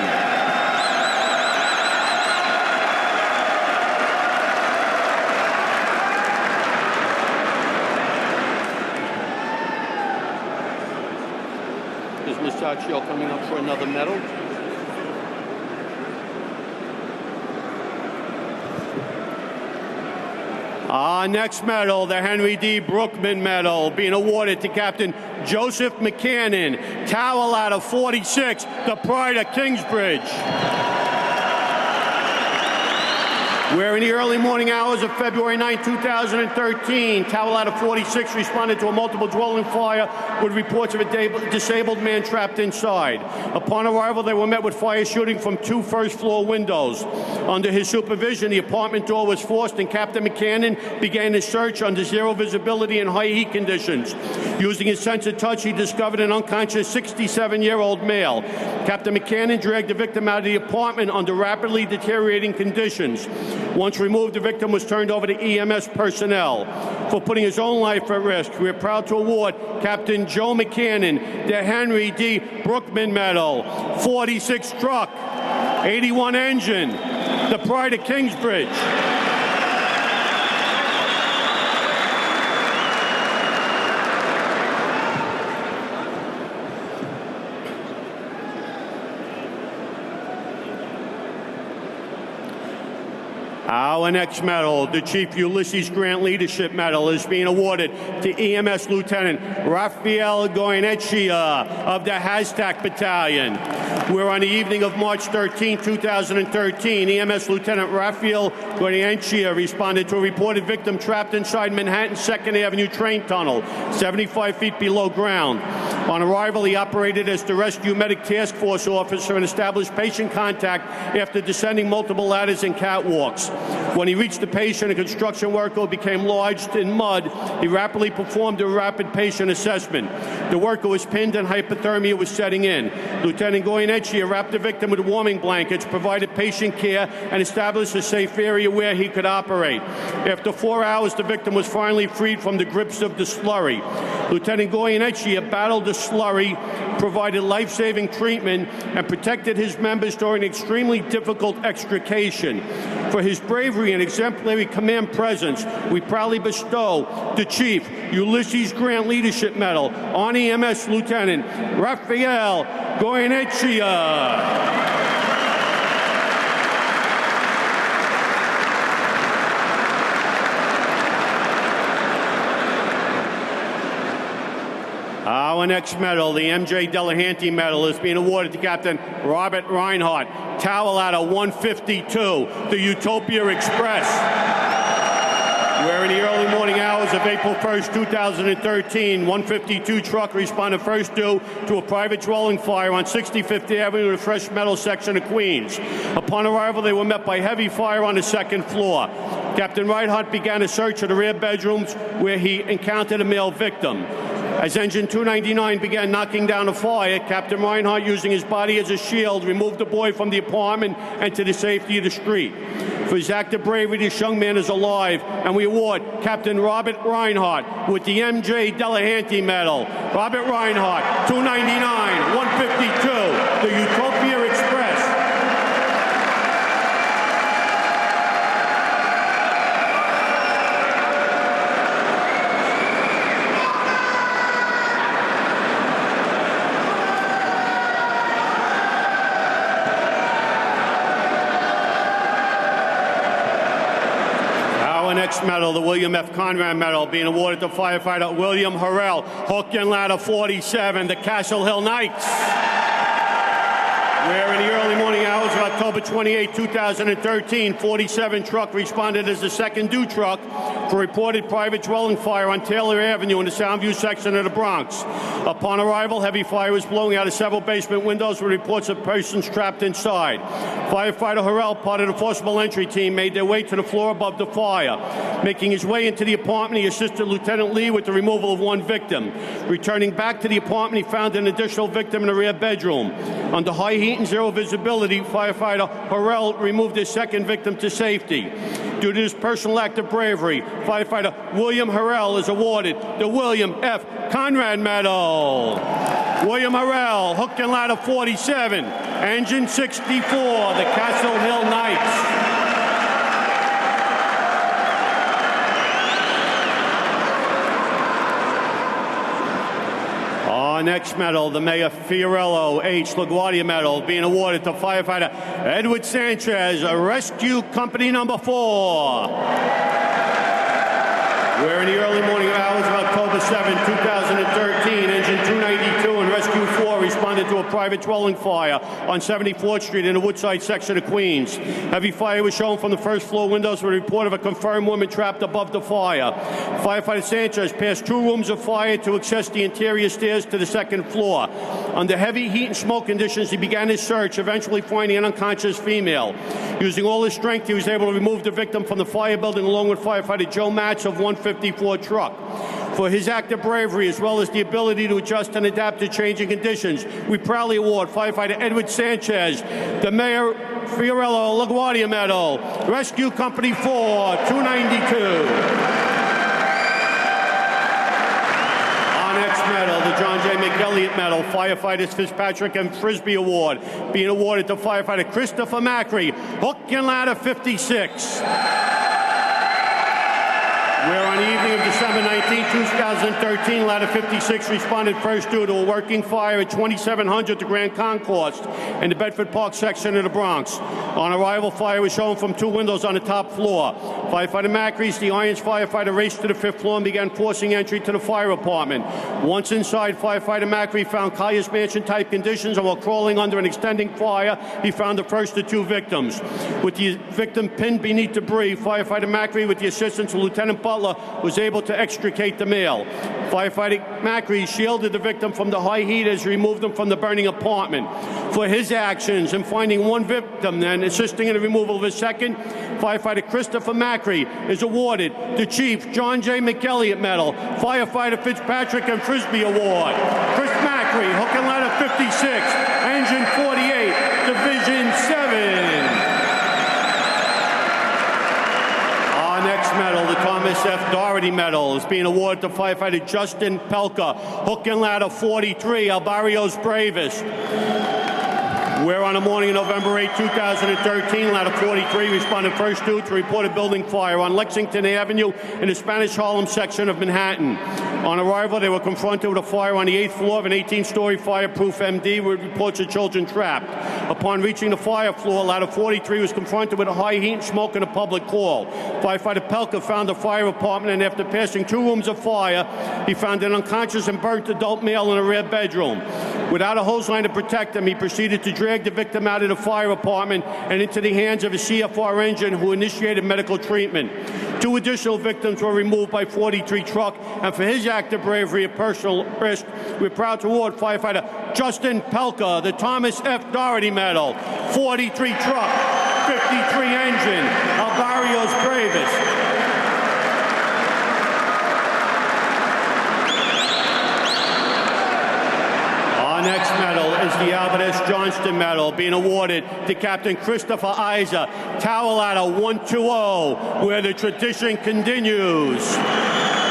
Is Masaccio coming up for another medal? Our next medal, the Henry D. Brookman Medal, being awarded to Captain Joseph McCannon, Tower Ladder 46, the pride of Kingsbridge. Where in the early morning hours of February 9, 2013, Tower Ladder 46 responded to a multiple dwelling fire with reports of a disabled man trapped inside. Upon arrival, they were met with fire shooting from two first-floor windows. Under his supervision, the apartment door was forced, and Captain McCannon began his search under zero visibility and high heat conditions. Using his sense of touch, he discovered an unconscious 67-year-old male. Captain McCannon dragged the victim out of the apartment under rapidly deteriorating conditions. Once removed, the victim was turned over to EMS personnel. For putting his own life at risk, we are proud to award Captain Joe McCannon the Henry D. Brookman Medal, 46 truck, 81 engine, the pride of Kingsbridge. Our next medal, the Chief Ulysses Grant Leadership Medal, is being awarded to EMS Lieutenant Rafael Goyenechea of the Hashtag Battalion. Where on the evening of March 13, 2013, EMS Lieutenant Rafael Goyenechea responded to a reported victim trapped inside Manhattan's 2nd Avenue train tunnel, 75 feet below ground. On arrival, he operated as the Rescue Medic Task Force officer and established patient contact after descending multiple ladders and catwalks. When he reached the patient, a construction worker became lodged in mud. He rapidly performed a rapid patient assessment. The worker was pinned and hypothermia was setting in. Lieutenant Goyenechea wrapped the victim with warming blankets, provided patient care, and established a safe area where he could operate. After 4 hours, the victim was finally freed from the grips of the slurry. Lieutenant Goyenechea battled the slurry, provided life-saving treatment, and protected his members during an extremely difficult extrication. For his bravery and exemplary command presence, we proudly bestow the Chief Ulysses Grant Leadership Medal on EMS Lieutenant Rafael Goyenechea. Our next medal, the M.J. Delahanty Medal, is being awarded to Captain Robert Reinhardt, Tower Ladder 152, the Utopia Express. Where in the early morning hours of April 1st, 2013, 152 truck responded first due to a private dwelling fire on 65th Avenue in the Fresh Metal section of Queens. Upon arrival, they were met by heavy fire on the 2nd floor. Captain Reinhardt began a search of the rear bedrooms where he encountered a male victim. As Engine 299 began knocking down the fire, Captain Reinhardt, using his body as a shield, removed the boy from the apartment and to the safety of the street. For his act of bravery, this young man is alive, and we award Captain Robert Reinhardt with the M.J. Delahanty Medal. Robert Reinhardt, 299, 152, the Utopia Express. Next medal, the William F. Conrad Medal, being awarded to firefighter William Harrell, Hook and Ladder 47, the Castle Hill Knights. Where in the early morning hours of October 28, 2013, 47 truck responded as the second due truck for reported private dwelling fire on Taylor Avenue in the Soundview section of the Bronx. Upon arrival, heavy fire was blowing out of several basement windows with reports of persons trapped inside. Firefighter Harrell, part of the forcible entry team, made their way to the floor above the fire. Making his way into the apartment, he assisted Lieutenant Lee with the removal of one victim. Returning back to the apartment, he found an additional victim in the rear bedroom. Under high heat and zero visibility, firefighter Harrell removed his second victim to safety. Due to his personal act of bravery, firefighter William Harrell is awarded the William F. Conrad Medal. William Harrell, Hook and Ladder 47, Engine 64, the Castle Hill Knights. Our next medal, the Mayor Fiorello H. LaGuardia Medal, being awarded to firefighter Edward Sanchez, Rescue Company Number 4. Where in the early morning hours of October 7, 2013, Engine 292 and Rescue 4 responded to a private dwelling fire on 74th Street in the Woodside section of Queens. Heavy fire was shown from the first floor windows with a report of a confirmed woman trapped above the fire. Firefighter Sanchez passed 2 rooms of fire to access the interior stairs to the 2nd floor. Under heavy heat and smoke conditions, he began his search, eventually finding an unconscious female. Using all his strength, he was able to remove the victim from the fire building along with firefighter Joe Matz of 154 truck. For his act of bravery, as well as the ability to adjust and adapt to changing conditions, we proudly award firefighter Edward Sanchez the Mayor Fiorello LaGuardia Medal, Rescue Company 4, 292. Medal, the John J. McElliott Medal, Firefighters Fitzpatrick and Frisbee Award, being awarded to firefighter Christopher Macri, Hook and Ladder 56. Where on the evening of December 19, 2013, Ladder 56 responded first due to a working fire at 2700 to Grand Concourse in the Bedford Park section of the Bronx. On arrival, fire was shown from two windows on the top floor. Firefighter Macri, the Irons firefighter, raced to the fifth floor and began forcing entry to the fire apartment. Once inside, firefighter Macri found Colliers Mansion-type conditions, and while crawling under an extending fire, he found the first of two victims. With the victim pinned beneath debris, firefighter Macri, with the assistance of Lieutenant Butler, was able to extricate the male. Firefighter Macri shielded the victim from the high heat as he removed him from the burning apartment. For his actions in finding one victim and assisting in the removal of a second, firefighter Christopher Macri is awarded the Chief John J. McElliott Medal, Firefighter Fitzpatrick and Frisbee Award. Chris Macri, hook and ladder 56, engine 48, Division 7. Our next medal, the Thomas F. Doherty Medal, is being awarded to firefighter Justin Pelka, hook and ladder 43, El Barrios Bravest. Where on the morning of November 8, 2013, ladder 43 responded first due to report a building fire on Lexington Avenue in the Spanish Harlem section of Manhattan. On arrival, they were confronted with a fire on the 8th floor of an 18-story fireproof MD with reports of children trapped. Upon reaching the fire floor, ladder 43 was confronted with a high heat and smoke in a public hall. Firefighter Pelka found the fire apartment, and after passing 2 rooms of fire, he found an unconscious and burnt adult male in a rear bedroom. Without a hose line to protect him, he proceeded to drag the victim out of the fire apartment and into the hands of a CFR engine who initiated medical treatment. 2 additional victims were removed by 43 truck, and for his act of bravery and personal risk, we're proud to award firefighter Justin Pelka the Thomas F. Doherty Medal, 43 truck, 53 engine, El Barrios Bravest. Next medal is the Albert S. Johnston Medal, being awarded to Captain Christopher Isa, Tower Ladder 120, where the tradition continues.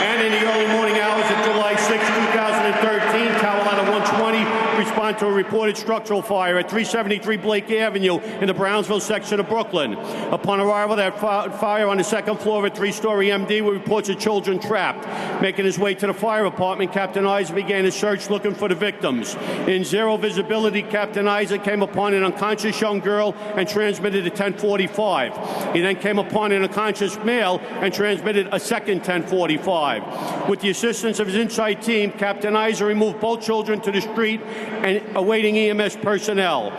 And in the early morning hours of July 6, 2013, Tower Ladder 120 responded to a reported structural fire at 373 Blake Avenue in the Brownsville section of Brooklyn. Upon arrival, that fire on the second floor of a 3-story MD with reports of children trapped. Making his way to the fire apartment, Captain Isa began his search looking for the victims. In zero visibility, Captain Isa came upon an unconscious young girl and transmitted a 1045. He then came upon an unconscious male and transmitted a second 1045. With the assistance of his inside team, Captain Isa removed both children to the street and awaiting EMS personnel.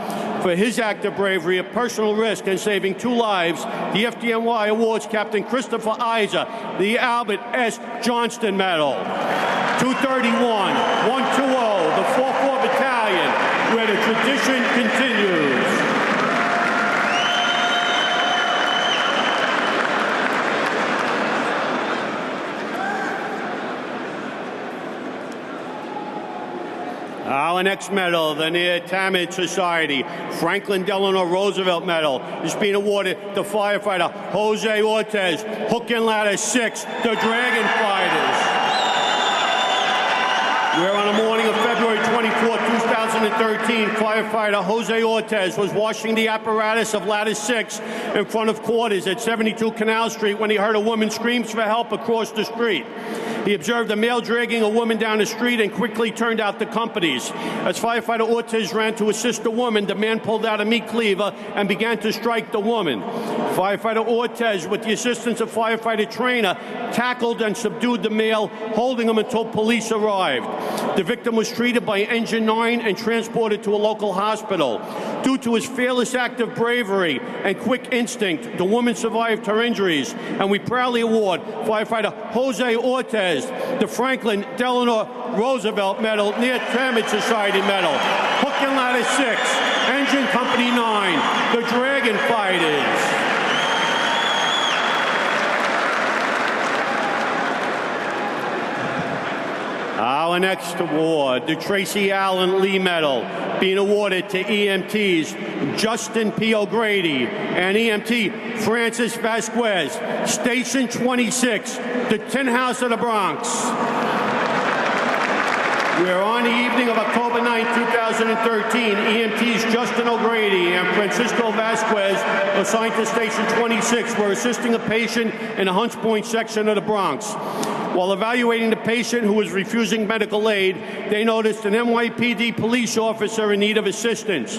For his act of bravery, a personal risk, and saving 2 lives, the FDNY awards Captain Christopher Isa the Albert S. Johnston Medal. 231, 120, the 4th Battalion, where the tradition continues. Our next medal, the Near-Tamid Society Franklin Delano Roosevelt Medal, is being awarded to firefighter Jose Ortiz, hook and ladder 6, the Dragon Fighters. Where on the morning of February 24, 2013, firefighter Jose Ortiz was washing the apparatus of ladder 6 in front of quarters at 72 Canal Street when he heard a woman scream for help across the street. He observed a male dragging a woman down the street and quickly turned out the companies. As firefighter Ortiz ran to assist the woman, the man pulled out a meat cleaver and began to strike the woman. Firefighter Ortiz, with the assistance of firefighter Trainer, tackled and subdued the male, holding him until police arrived. The victim was treated by Engine 9 and transported to a local hospital. Due to his fearless act of bravery and quick instinct, the woman survived her injuries, and we proudly award firefighter Jose Ortiz the Franklin Delano Roosevelt Medal, Near-Tamid Society Medal, hook and ladder 6, Engine Company 9, the Dragon Fighters. Our next award, the Tracy Allen Lee Medal, being awarded to EMTs Justin P. O'Grady and EMT Francis Vasquez, Station 26, the Tin House of the Bronx. Where on the evening of October 9, 2013, EMTs Justin O'Grady and Francisco Vasquez, assigned to Station 26, were assisting a patient in the Hunts Point section of the Bronx. While evaluating the patient who was refusing medical aid, they noticed an NYPD police officer in need of assistance.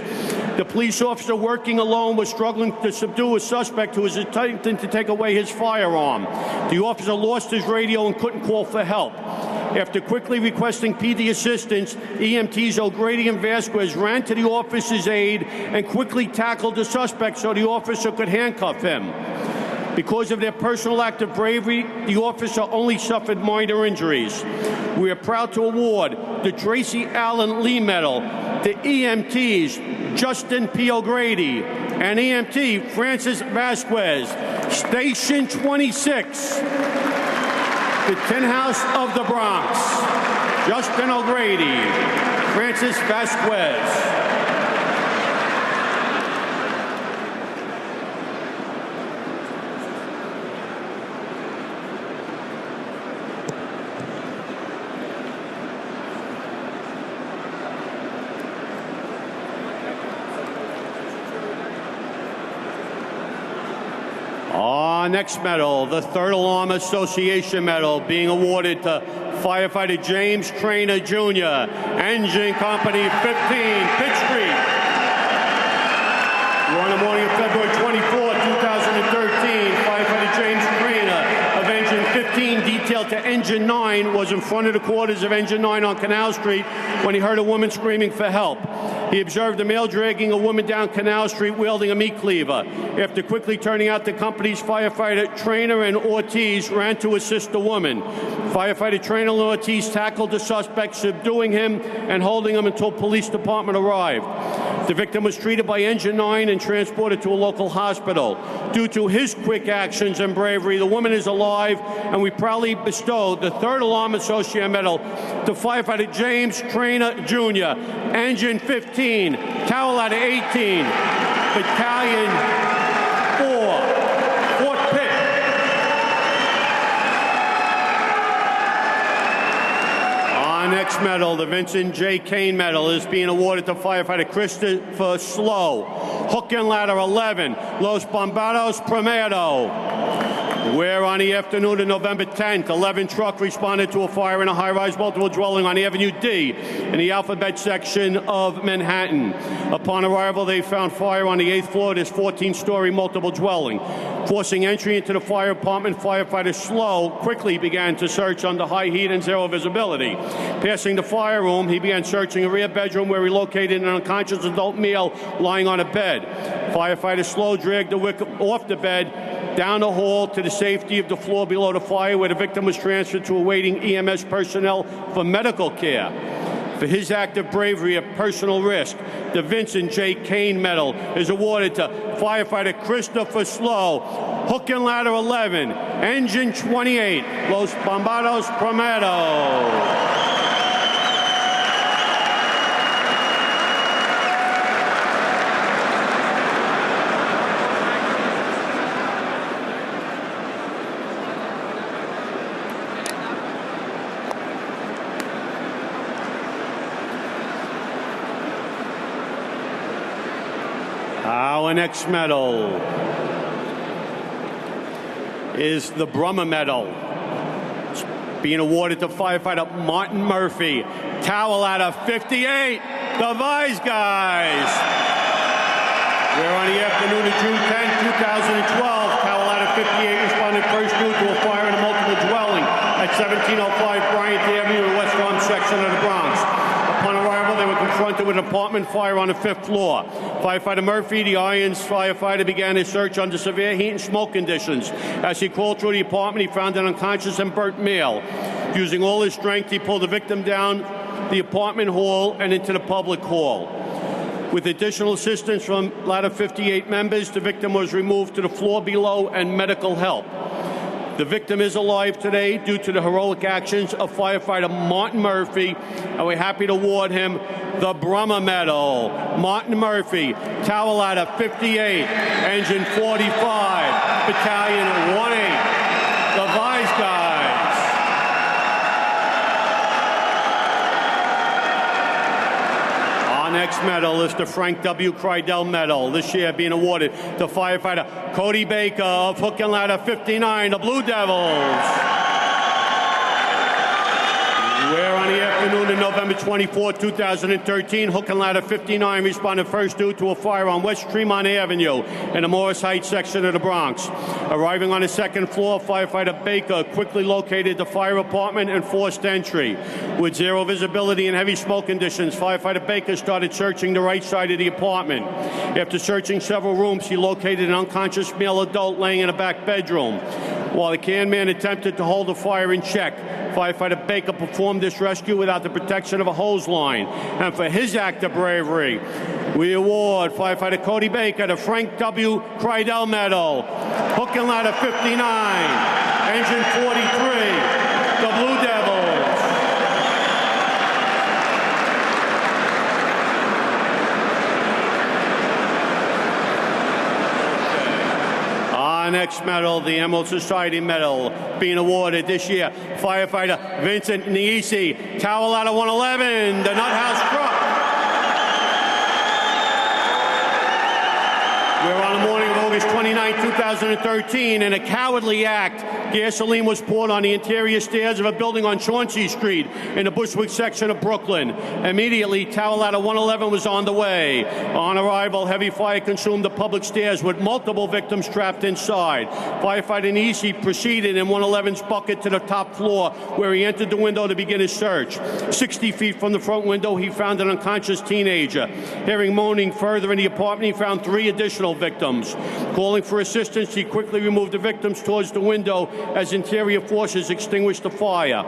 The police officer working alone was struggling to subdue a suspect who was attempting to take away his firearm. The officer lost his radio and couldn't call for help. After quickly requesting PD assistance, EMTs O'Grady and Vasquez ran to the officer's aid and quickly tackled the suspect so the officer could handcuff him. Because of their personal act of bravery, the officer only suffered minor injuries. We are proud to award the Tracy Allen Lee Medal to EMTs Justin P. O'Grady and EMT Francis Vasquez, Station 26, the Tin House of the Bronx. Justin O'Grady, Francis Vasquez. Our next medal, the Third Alarm Association Medal, being awarded to Firefighter James Trainer, Jr., Engine Company 15, Pitt Street. On the morning of February 24, 2013, Firefighter James Trainer of Engine 15, detailed to Engine 9, was in front of the quarters of Engine 9 on Canal Street when he heard a woman screaming for help. He observed a male dragging a woman down Canal Street wielding a meat cleaver. After quickly turning out, the company's firefighter Trainer and Ortiz ran to assist the woman. Firefighter Trainer and Ortiz tackled the suspect, subduing him and holding him until police department arrived. The victim was treated by Engine 9 and transported to a local hospital. Due to his quick actions and bravery, the woman is alive, and we proudly bestow the Third Alarm Associate Medal to Firefighter James Trainer, Jr., Engine 15, Towel Ladder 18, Battalion 4, Fort Pitt. Our next medal, the Vincent J. Kane Medal, is being awarded to Firefighter Christopher Slow, Hook and Ladder 11, Los Bombardos Primero. Where on the afternoon of November 10th, 11 truck responded to a fire in a high-rise multiple dwelling on Avenue D in the Alphabet section of Manhattan. Upon arrival, they found fire on the 8th floor of this 14-story multiple dwelling. Forcing entry into the fire apartment, firefighter Slow quickly began to search under high heat and zero visibility. Passing the fire room, he began searching a rear bedroom where he located an unconscious adult male lying on a bed. Firefighter Slow dragged the victim off the bed, down the hall to the safety of the floor below the fire, where the victim was transferred to awaiting EMS personnel for medical care. For his act of bravery at personal risk, the Vincent J. Kane Medal is awarded to Firefighter Christopher Slow, Hook and Ladder 11, Engine 28, Los Bombardos Primero. Our next medal is the Brummer Medal. It's being awarded to Firefighter Martin Murphy, Tower Ladder 58, the Vice Guys. Where on the afternoon of June 10, 2012, Tower Ladder 58 responded first due to a fire in a multiple dwelling at 1705 Bryant Avenue, the West Arm section of the Bronx. Upon arrival, they were confronted with an apartment fire on the 5th floor. Firefighter Murphy, the Irons firefighter, began his search under severe heat and smoke conditions. As he crawled through the apartment, he found an unconscious and burnt male. Using all his strength, he pulled the victim down the apartment hall and into the public hall. With additional assistance from Ladder 58 members, the victim was removed to the floor below and medical help. The victim is alive today due to the heroic actions of Firefighter Martin Murphy, and we're happy to award him the Brummer Medal. Martin Murphy, Tower Ladder 58, Engine 45, Battalion 1-8, the Vice Guys. next medal is the Frank W. Kreidel Medal, this year being awarded to firefighter Cody Baker of Hook and Ladder 59, the Blue Devils. Where on the afternoon of November 24, 2013, Hook and Ladder 59 responded first due to a fire on West Tremont Avenue in the Morris Heights section of the Bronx. Arriving on the second floor, firefighter Baker quickly located the fire apartment and forced entry. With zero visibility and heavy smoke conditions, firefighter Baker started searching the right side of the apartment. After searching several rooms, he located an unconscious male adult laying in a back bedroom. While the can man attempted to hold the fire in check, firefighter Baker performed this rescue without the protection of a hose line. And for his act of bravery, we award firefighter Cody Baker the Frank W. Kreidel Medal, Hook and Ladder 59, Engine 43, the Blue Devils. Our next medal, the Emerald Society Medal, being awarded this year, firefighter Vincent Niesi, Tower Ladder 111, the Nut House Truck. We're on the morning of August 29, 2013. In a cowardly act, gasoline was poured on the interior stairs of a building on Chauncey Street in the Bushwick section of Brooklyn. Immediately, Tower Ladder 111 was on the way. On arrival, heavy fire consumed the public stairs with multiple victims trapped inside. Firefighter Niesi proceeded in 111's bucket to the top floor, where he entered the window to begin his search. 60 feet from the front window, he found an unconscious teenager. Hearing moaning further in the apartment, he found 3 additional victims. Calling for assistance, he quickly removed the victims towards the window as interior forces extinguished the fire.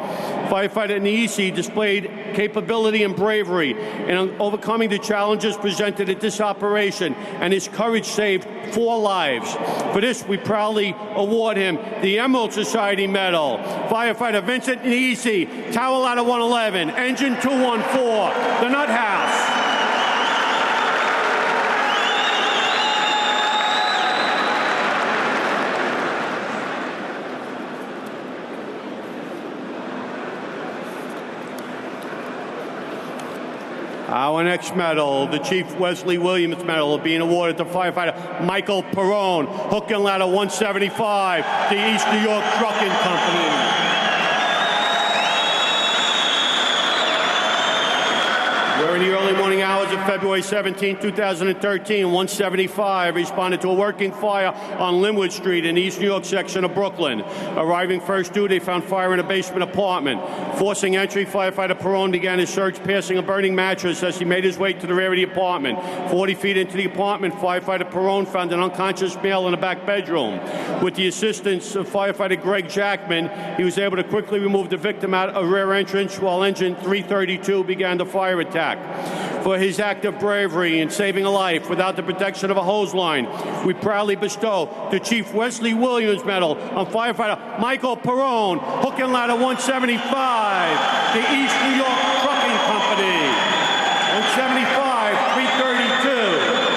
Firefighter Niesi displayed capability and bravery in overcoming the challenges presented at this operation, and his courage saved 4 lives. For this, we proudly award him the Emerald Society Medal. Firefighter Vincent Niesi, Tower Ladder 111, Engine 214, the Nut House. Our next medal, the Chief Wesley Williams Medal, being awarded to firefighter Michael Perrone, Hook and Ladder 175, the East New York Trucking Company. We're in the early morning hours of February 17, 2013. 175 responded to a working fire on Linwood Street in the East New York section of Brooklyn. Arriving first due, they found fire in a basement apartment. Forcing entry, firefighter Perrone began his search, passing a burning mattress as he made his way to the rear of the apartment. 40 feet into the apartment, firefighter Perrone found an unconscious male in a back bedroom. With the assistance of firefighter Greg Jackman, he was able to quickly remove the victim out of rear entrance while engine 332 began the fire attack. For his act of bravery in saving a life without the protection of a hose line, we proudly bestow the Chief Wesley Williams Medal on firefighter Michael Perrone, Hook and Ladder 175, the East New York Trucking Company. 175, 332.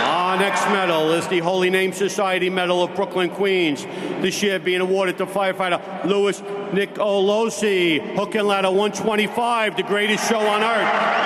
Our next medal is the Holy Name Society Medal of Brooklyn, Queens. This year being awarded to firefighter Louis Nicolosi, Hook and Ladder 125, the greatest show on earth.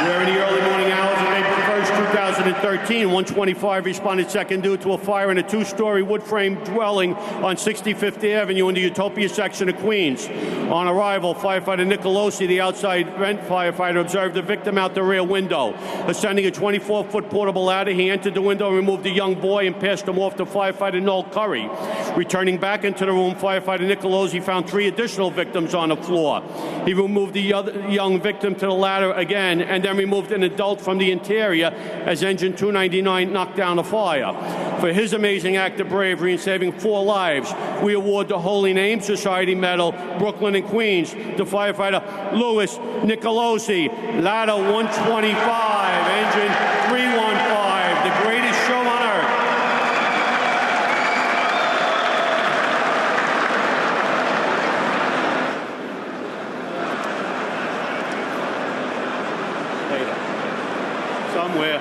We're in the early morning hours of April 1st, 2013. 125 responded second due to a fire in a 2-story wood frame dwelling on 65th Avenue in the Utopia section of Queens. On arrival, firefighter Nicolosi, the outside vent firefighter, observed the victim out the rear window. Ascending a 24-foot portable ladder, he entered the window, removed the young boy, and passed him off to firefighter Noel Curry. Returning back into the room, firefighter Nicolosi found 3 additional victims on the floor. He removed the other young victim to the ladder again, and then removed an adult from the interior as engine 299 knocked down the fire. For his amazing act of bravery in saving 4 lives, we award the Holy Name Society Medal, Brooklyn and Queens, to firefighter Louis Nicolosi, Ladder 125, engine 315, the greatest show on earth. Somewhere.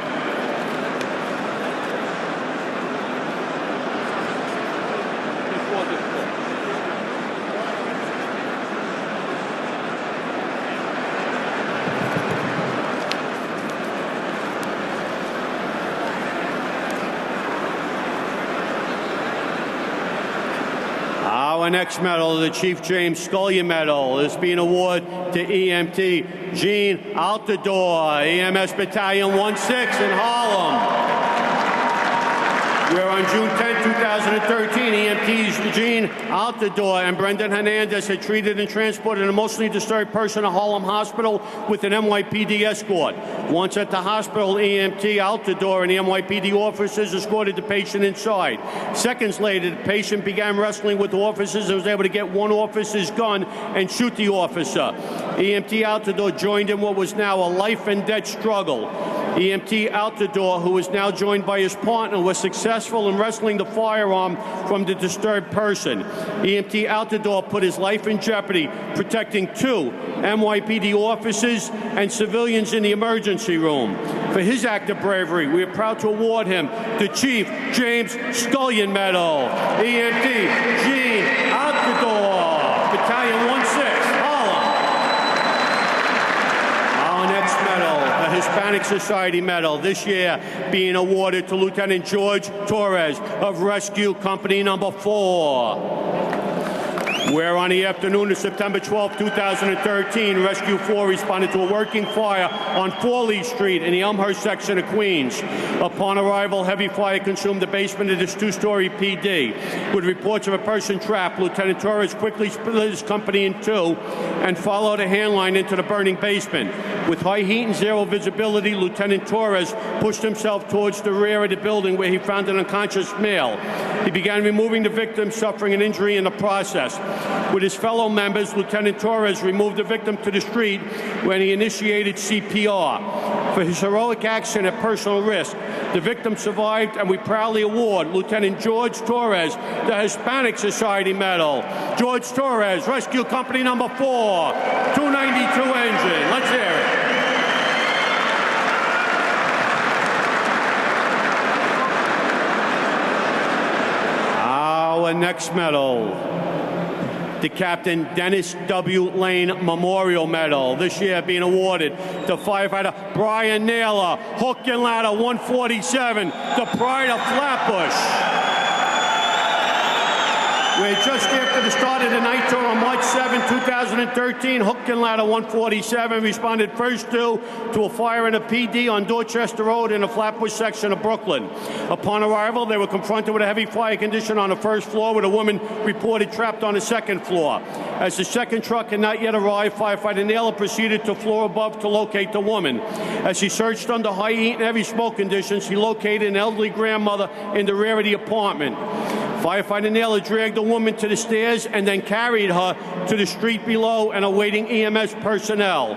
Our next medal, the Chief James Scullion Medal, is being awarded to EMT Gene Altador, EMS Battalion 16 in Harlem. Where on June 10, 2013, EMTs Gene Altador and Brendan Hernandez had treated and transported an emotionally disturbed person to Harlem Hospital with an NYPD escort. Once at the hospital, EMT Altador and the NYPD officers escorted the patient inside. Seconds later, the patient began wrestling with the officers and was able to get one officer's gun and shoot the officer. EMT Altador joined in what was now a life and death struggle. EMT Altador, who is now joined by his partner, was successful in wrestling the firearm from the disturbed person. EMT Altador put his life in jeopardy, protecting 2 NYPD officers and civilians in the emergency room. For his act of bravery, we are proud to award him the Chief James Scullion Medal. EMT Gene Altador, Battalion 16, Harlem. Our next medal, the Hispanic Society Medal, this year being awarded to Lieutenant George Torres of Rescue Company Number 4. Where on the afternoon of September 12, 2013, Rescue 4 responded to a working fire on Forley Street in the Elmhurst section of Queens. Upon arrival, heavy fire consumed the basement of this 2-story PD. With reports of a person trapped, Lieutenant Torres quickly split his company in 2 and followed a handline into the burning basement. With high heat and zero visibility, Lieutenant Torres pushed himself towards the rear of the building where he found an unconscious male. He began removing the victim, suffering an injury in the process. With his fellow members, Lieutenant Torres removed the victim to the street when he initiated CPR. For his heroic action at personal risk, the victim survived, and we proudly award Lieutenant George Torres the Hispanic Society Medal. George Torres, Rescue Company Number 4, 292 engine. Let's hear it. Our next medal, the Captain Dennis W. Lane Memorial Medal, this year being awarded to firefighter Brian Naylor, hook and ladder 147, the Pride of Flatbush. Where just after the start of the night tour on March 7, 2013, hook and ladder 147 responded first to a fire in a PD on Dorchester Road in the Flatbush section of Brooklyn. Upon arrival, they were confronted with a heavy fire condition on the first floor with a woman reported trapped on the second floor. As the second truck had not yet arrived, firefighter Naylor proceeded to floor above to locate the woman. As he searched under high heat and heavy smoke conditions, he located an elderly grandmother in the rear of the apartment. Firefighter Naylor dragged the woman to the stairs and then carried her to the street below and awaiting EMS personnel.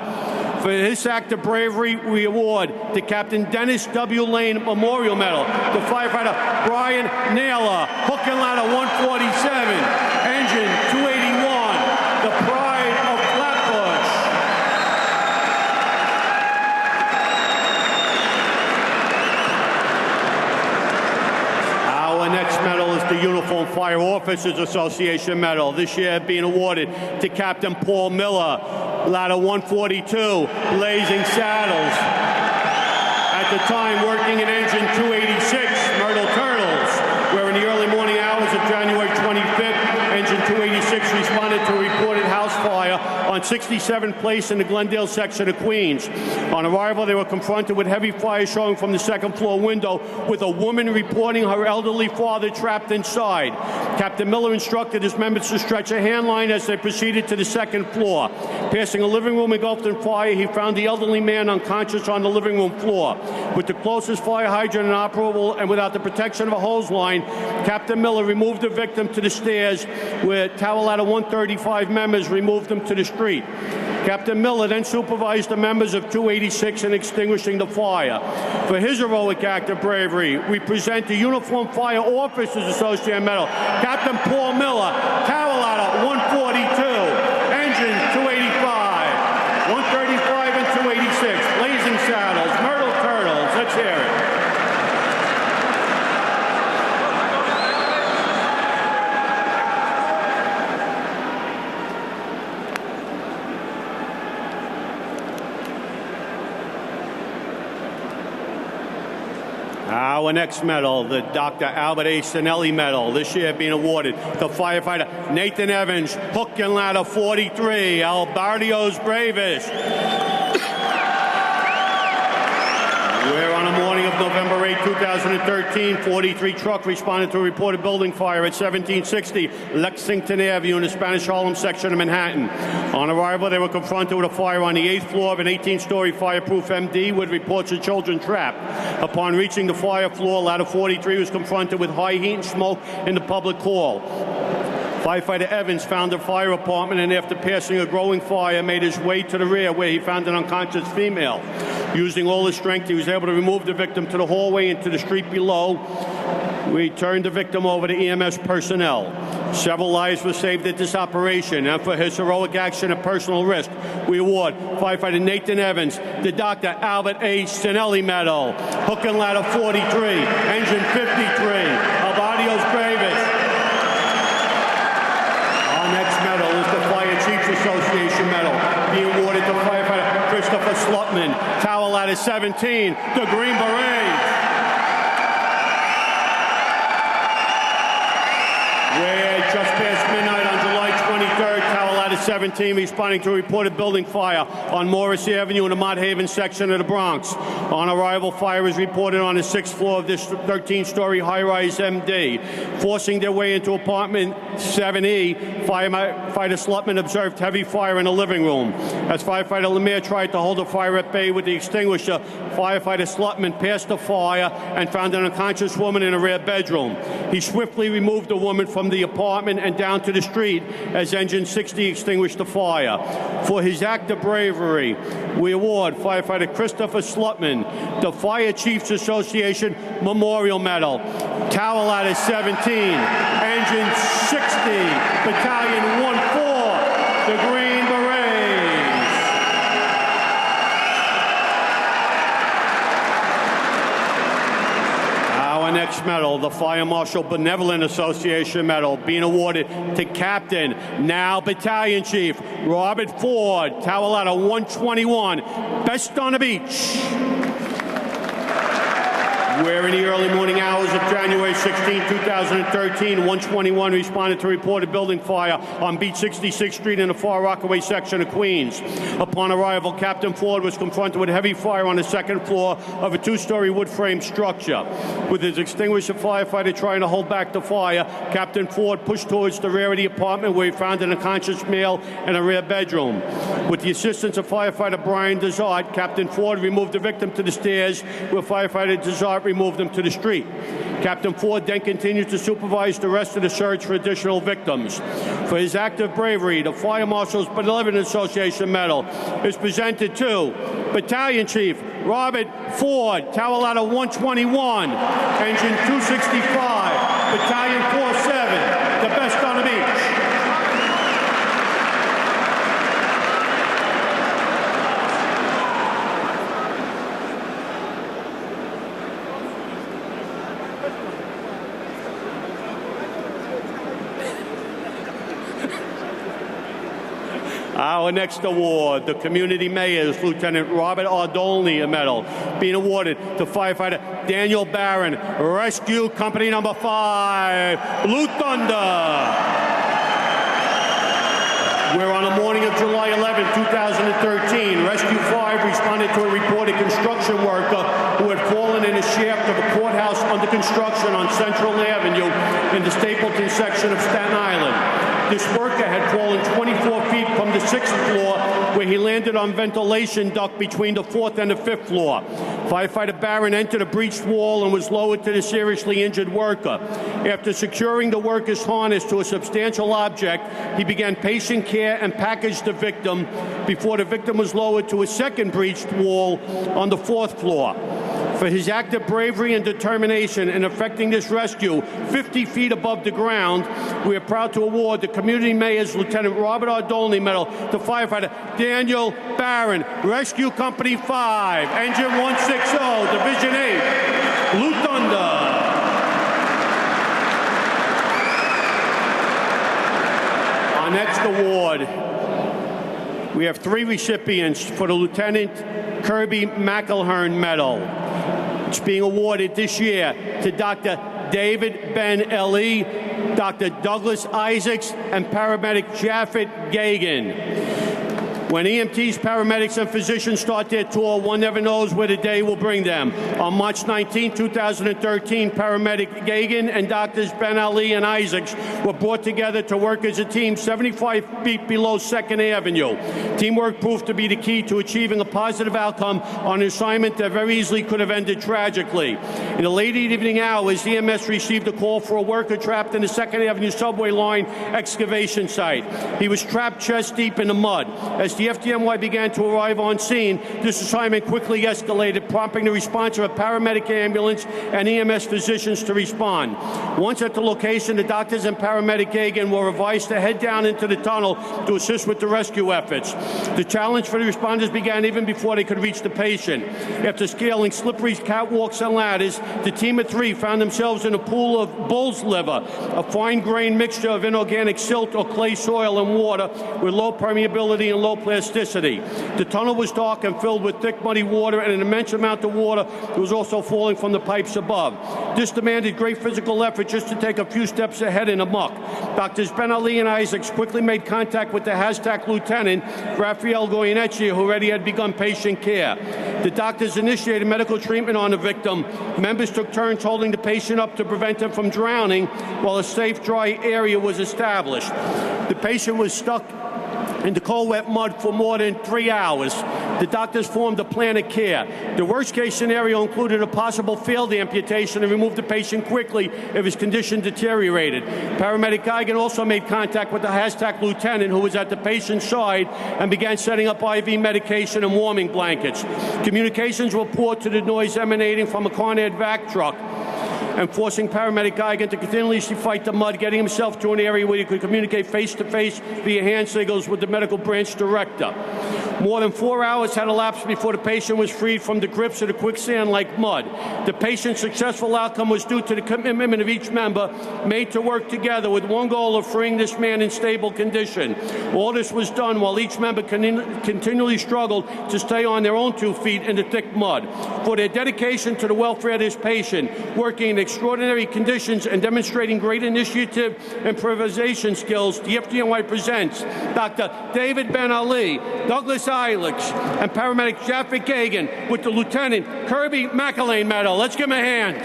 For this act of bravery, we award the Captain Dennis W. Lane Memorial Medal to firefighter Brian Naylor, hook and ladder 147, engine 281, the Pride of Flatbush. Our next medal is the Uniform Fire Officers Association Medal, this year being awarded to Captain Paul Miller, ladder 142, Blazing Saddles. At the time, working in engine 286, Myrtle Turtles, where in the early morning hours of January 25th, engine 286 responded to a reported house fire on 67th Place in the Glendale section of Queens. On arrival, they were confronted with heavy fire showing from the second floor window, with a woman reporting her elderly father trapped inside. Captain Miller instructed his members to stretch a hand line as they proceeded to the second floor. Passing a living room engulfed in fire, he found the elderly man unconscious on the living room floor. With the closest fire hydrant inoperable and without the protection of a hose line, Captain Miller removed the victim to the stairs, where Tower Ladder 135 members removed him to the street. Captain Miller then supervised the members of 286 in extinguishing the fire. For his heroic act of bravery, we present the Uniform Fire Officers Association Medal, Captain Paul Miller, Tower Ladder 142, engine 285, 135 and 286, Blazing Saddles, Myrtle Turtles. Let's hear it. Our next medal, the Dr. Albert A. Sinelli Medal, this year being awarded to firefighter Nathan Evans, hook and ladder 43, El Barrio's bravest. Where on the morning of November 8, 2013, 43 truck responded to a reported building fire at 1760 Lexington Avenue in the Spanish Harlem section of Manhattan. On arrival, they were confronted with a fire on the 8th floor of an 18-story fireproof MD with reports of children trapped. Upon reaching the fire floor, ladder 43 was confronted with high heat and smoke in the public hall. Firefighter Evans found a fire apartment and after passing a growing fire made his way to the rear where he found an unconscious female. Using all his strength, he was able to remove the victim to the hallway and to the street below. We turned the victim over to EMS personnel. Several lives were saved at this operation, and for his heroic action at personal risk, we award firefighter Nathan Evans the Dr. Albert A. Sinelli Medal, hook and ladder 43, engine 53, Abadio's bravest. Our next medal is the Fire Chiefs Association Medal, being awarded to firefighter Christopher Slutman, tower ladder 17, the Green Berets. Where just past midnight on July 23rd, tower ladder 17 responding to a reported building fire on Morris Avenue in the Mott Haven section of the Bronx. On arrival, fire was reported on the 6th floor of this 13-story high-rise MD. Forcing their way into apartment 7E, firefighter Slutman observed heavy fire in the living room. As firefighter Lemire tried to hold the fire at bay with the extinguisher, firefighter Slutman passed the fire and found an unconscious woman in a rear bedroom. He swiftly removed the woman from the apartment and down to the street as engine 60 extinguished the fire. For his act of bravery, we award firefighter Christopher Slutman the Fire Chiefs Association Memorial Medal, tower ladder 17, engine 60, battalion 1-4, the Green Berets. Our next medal, the Fire Marshal Benevolent Association Medal, being awarded to Captain, now Battalion Chief, Robert Ford, tower ladder 121, best on the beach. Where in the early morning hours of January 16, 2013, 121 responded to a reported building fire on Beach 66th Street in the Far Rockaway section of Queens. Upon arrival, Captain Ford was confronted with heavy fire on the 2nd floor of a 2-story wood frame structure. With his extinguisher firefighter trying to hold back the fire, Captain Ford pushed towards the rear of the apartment where he found an unconscious male in a rear bedroom. With the assistance of firefighter Brian Desart, Captain Ford removed the victim to the stairs where firefighter Desart removed them to the street. Captain Ford then continued to supervise the rest of the search for additional victims. For his act of bravery, the Fire Marshal's Benevolent Association Medal is presented to Battalion Chief Robert Ford, tower ladder 121, engine 265, Battalion 47, the best on the beach. Our next award, the Community Mayor's Lieutenant Robert R. Dolney Medal, being awarded to firefighter Daniel Barron, Rescue Company Number 5, Blue Thunder. Where on the morning of July 11, 2013, Rescue 5 responded to a reported construction worker who had fallen in a shaft of a courthouse under construction on Central Avenue in the Stapleton section of Staten Island. This worker had fallen 24 feet from the 6th floor where he landed on ventilation duct between the 4th and the 5th floor. Firefighter Barron entered a breached wall and was lowered to the seriously injured worker. After securing the worker's harness to a substantial object, he began patient care and packaged the victim before the victim was lowered to a second breached wall on the 4th floor. For his act of bravery and determination in effecting this rescue 50 feet above the ground, we are proud to award the Community Mayor's Lieutenant Robert R. Dolney Medal to firefighter Daniel Barron, Rescue Company 5, Engine 160, Division 8, Blue Thunder. Our next award, we have 3 recipients for the Lieutenant Kirby McElhern Medal. It's being awarded this year to Dr. David Ben-Eli, Dr. Douglas Isaacs, and paramedic Japheth Gagan. When EMTs, paramedics, and physicians start their tour, one never knows where the day will bring them. On March 19, 2013, paramedic Gagan and doctors Ben-Ali and Isaacs were brought together to work as a team 75 feet below 2nd Avenue. Teamwork proved to be the key to achieving a positive outcome on an assignment that very easily could have ended tragically. In the late evening hours, EMS received a call for a worker trapped in the 2nd Avenue subway line excavation site. He was trapped chest deep in the mud. As the FDNY began to arrive on scene, this assignment quickly escalated, prompting the response of a paramedic ambulance and EMS physicians to respond. Once at the location, the doctors and paramedic Gagan were advised to head down into the tunnel to assist with the rescue efforts. The challenge for the responders began even before they could reach the patient. After scaling slippery catwalks and ladders, the team of 3 found themselves in a pool of bull's liver, a fine-grained mixture of inorganic silt or clay soil and water with low permeability and low plasticity. The tunnel was dark and filled with thick, muddy water, and an immense amount of water was also falling from the pipes above. This demanded great physical effort just to take a few steps ahead in the muck. Doctors Ben-Ali and Isaacs quickly made contact with the Hashtag Lieutenant, Raphael Goyeneche, who already had begun patient care. The doctors initiated medical treatment on the victim. Members took turns holding the patient up to prevent him from drowning while a safe, dry area was established. The patient was stuck in the cold, wet mud for more than 3 hours. The doctors formed a plan of care. The worst-case scenario included a possible failed amputation and removed the patient quickly if his condition deteriorated. Paramedic Gagan also made contact with the Hashtag Lieutenant, who was at the patient's side, and began setting up IV medication and warming blankets. Communications were poor to the noise emanating from a Conrad vac truck, and forcing paramedic Gagan to continuously fight the mud, getting himself to an area where he could communicate face-to-face via hand signals with the medical branch director. More than 4 hours had elapsed before the patient was freed from the grips of the quicksand like mud. The patient's successful outcome was due to the commitment of each member made to work together with one goal of freeing this man in stable condition. All this was done while each member continually struggled to stay on their own 2 feet in the thick mud. For their dedication to the welfare of this patient, working in extraordinary conditions and demonstrating great initiative and improvisation skills, the FDNY presents Dr. David Ben-Ali, Douglas Isaacs, and paramedic Japheth Gagan with the Lieutenant Kirby McElwain Medal. Let's give him a hand.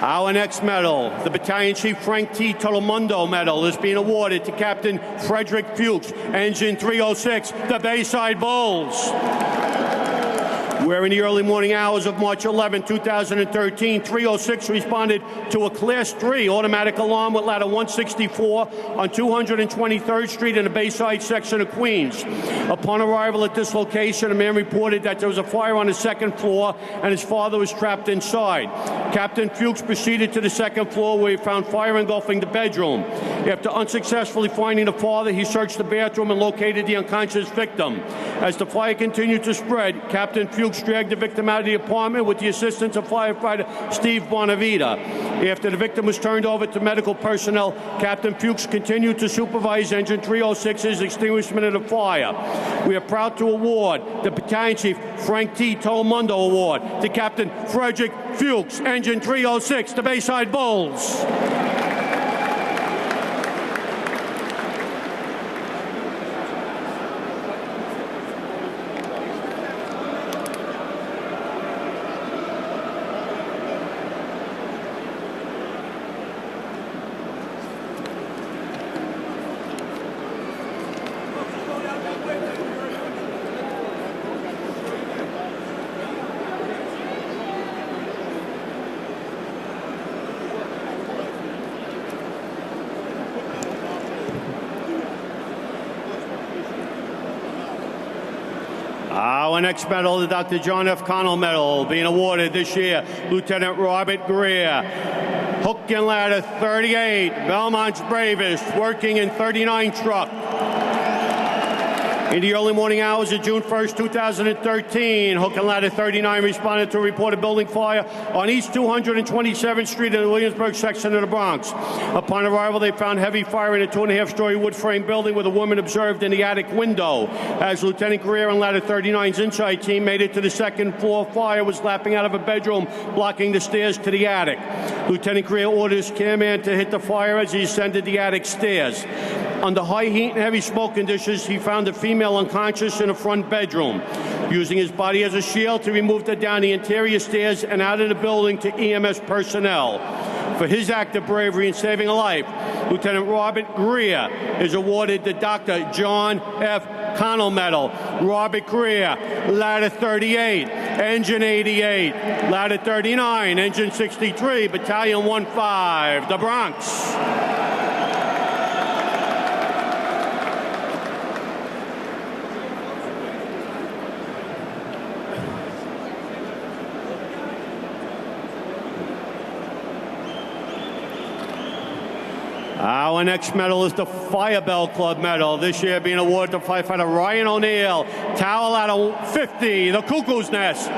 Our next medal, the Battalion Chief Frank T. Telemundo Medal, is being awarded to Captain Frederick Fuchs, Engine 306, the Bayside Bulls. Where in the early morning hours of March 11, 2013, 306 responded to a Class 3 automatic alarm with ladder 164 on 223rd Street in the Bayside section of Queens. Upon arrival at this location, a man reported that there was a fire on the 2nd floor and his father was trapped inside. Captain Fuchs proceeded to the 2nd floor where he found fire engulfing the bedroom. After unsuccessfully finding the father, he searched the bathroom and located the unconscious victim. As the fire continued to spread, Captain Fuchs dragged the victim out of the apartment with the assistance of firefighter Steve Bonavita. After the victim was turned over to medical personnel, Captain Fuchs continued to supervise Engine 306's extinguishment of the fire. We are proud to award the Battalion Chief Frank T. Telemundo Award to Captain Frederick Fuchs, Engine 306, the Bayside Bulls. Our next medal, the Dr. John F. Connell Medal, being awarded this year, Lieutenant Robert Greer, hook and ladder 38, Belmont's bravest, working in 39 truck. In the early morning hours of June 1st, 2013, Hook and Ladder 39 responded to a reported building fire on East 227th Street in the Williamsburg section of the Bronx. Upon arrival, they found heavy fire in a 2.5-story wood-frame building with a woman observed in the attic window. As Lieutenant Greer and Ladder 39's inside team made it to the second floor, fire was lapping out of a bedroom, blocking the stairs to the attic. Lieutenant Greer ordered his cameraman to hit the fire as he ascended the attic stairs. Under high heat and heavy smoke conditions, he found a female unconscious in a front bedroom. Using his body as a shield, he removed her down the interior stairs and out of the building to EMS personnel. For his act of bravery in saving a life, Lieutenant Robert Greer is awarded the Dr. John F. Connell Medal. Robert Greer, Ladder 38, Engine 88, Ladder 39, Engine 63, Battalion 1-5, the Bronx. Our next medal is the Fire Bell Club Medal, this year being awarded to firefighter Ryan O'Neill, Tower Ladder 50, the Cuckoo's Nest.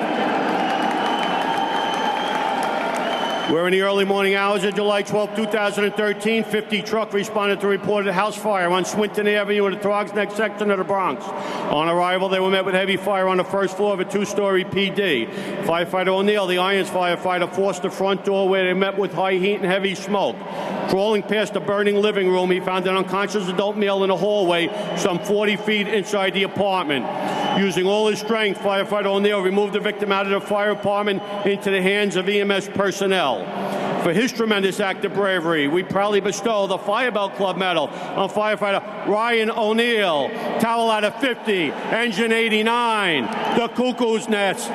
Where in the early morning hours of July 12, 2013, 50 truck responded to a reported house fire on Swinton Avenue in the Throgs Neck section of the Bronx. On arrival, they were met with heavy fire on the first floor of a 2-story PD. Firefighter O'Neill, the Irons firefighter, forced the front door where they met with high heat and heavy smoke. Crawling past the burning living room, he found an unconscious adult male in the hallway some 40 feet inside the apartment. Using all his strength, firefighter O'Neill removed the victim out of the fire apartment into the hands of EMS personnel. For his tremendous act of bravery, we proudly bestow the Fire Bell Club Medal on firefighter Ryan O'Neill, Tower Ladder 50, Engine 89, the Cuckoo's Nest.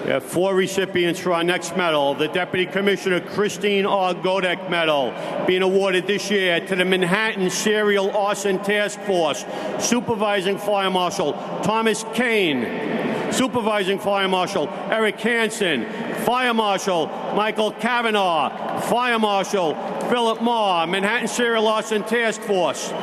We have 4 recipients for our next medal. The Deputy Commissioner Christine R. Godek Medal, being awarded this year to the Manhattan Serial Arson Task Force, Supervising Fire Marshal Thomas Kane, Supervising Fire Marshal Eric Hansen, Fire Marshal Michael Kavanaugh, Fire Marshal Philip Marr, Manhattan Serial Arson Task Force.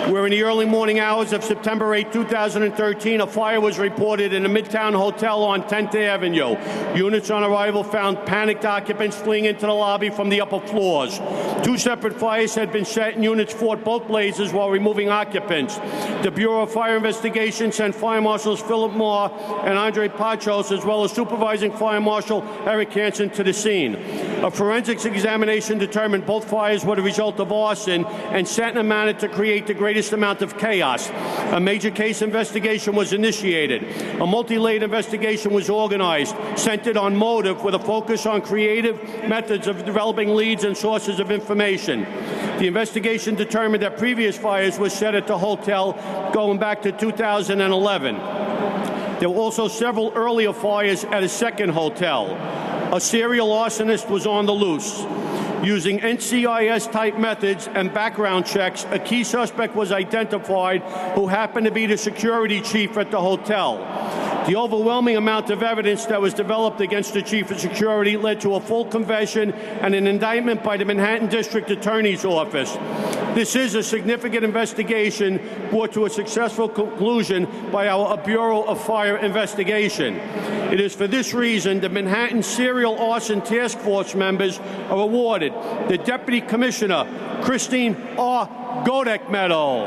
Where in the early morning hours of September 8, 2013, a fire was reported in a Midtown hotel on 10th Avenue. Units on arrival found panicked occupants fleeing into the lobby from the upper floors. 2 separate fires had been set and units fought both blazes while removing occupants. The Bureau of Fire Investigation sent Fire Marshals Philip Marr and Andre Pachos, as well as Supervising Fire Marshal Eric Hansen, to the scene. A forensics examination determined both fires were the result of arson and set in a manner to create the greatest amount of chaos. A major case investigation was initiated. A multi-layered investigation was organized, centered on motive with a focus on creative methods of developing leads and sources of information. The investigation determined that previous fires were set at the hotel going back to 2011. There were also several earlier fires at a second hotel. A serial arsonist was on the loose. Using NCIS-type methods and background checks, a key suspect was identified who happened to be the security chief at the hotel. The overwhelming amount of evidence that was developed against the chief of security led to a full confession and an indictment by the Manhattan District Attorney's Office. This is a significant investigation brought to a successful conclusion by our Bureau of Fire Investigation. It is for this reason the Manhattan Serial Arson Task Force members are awarded the Deputy Commissioner Christine R. Godek Medal,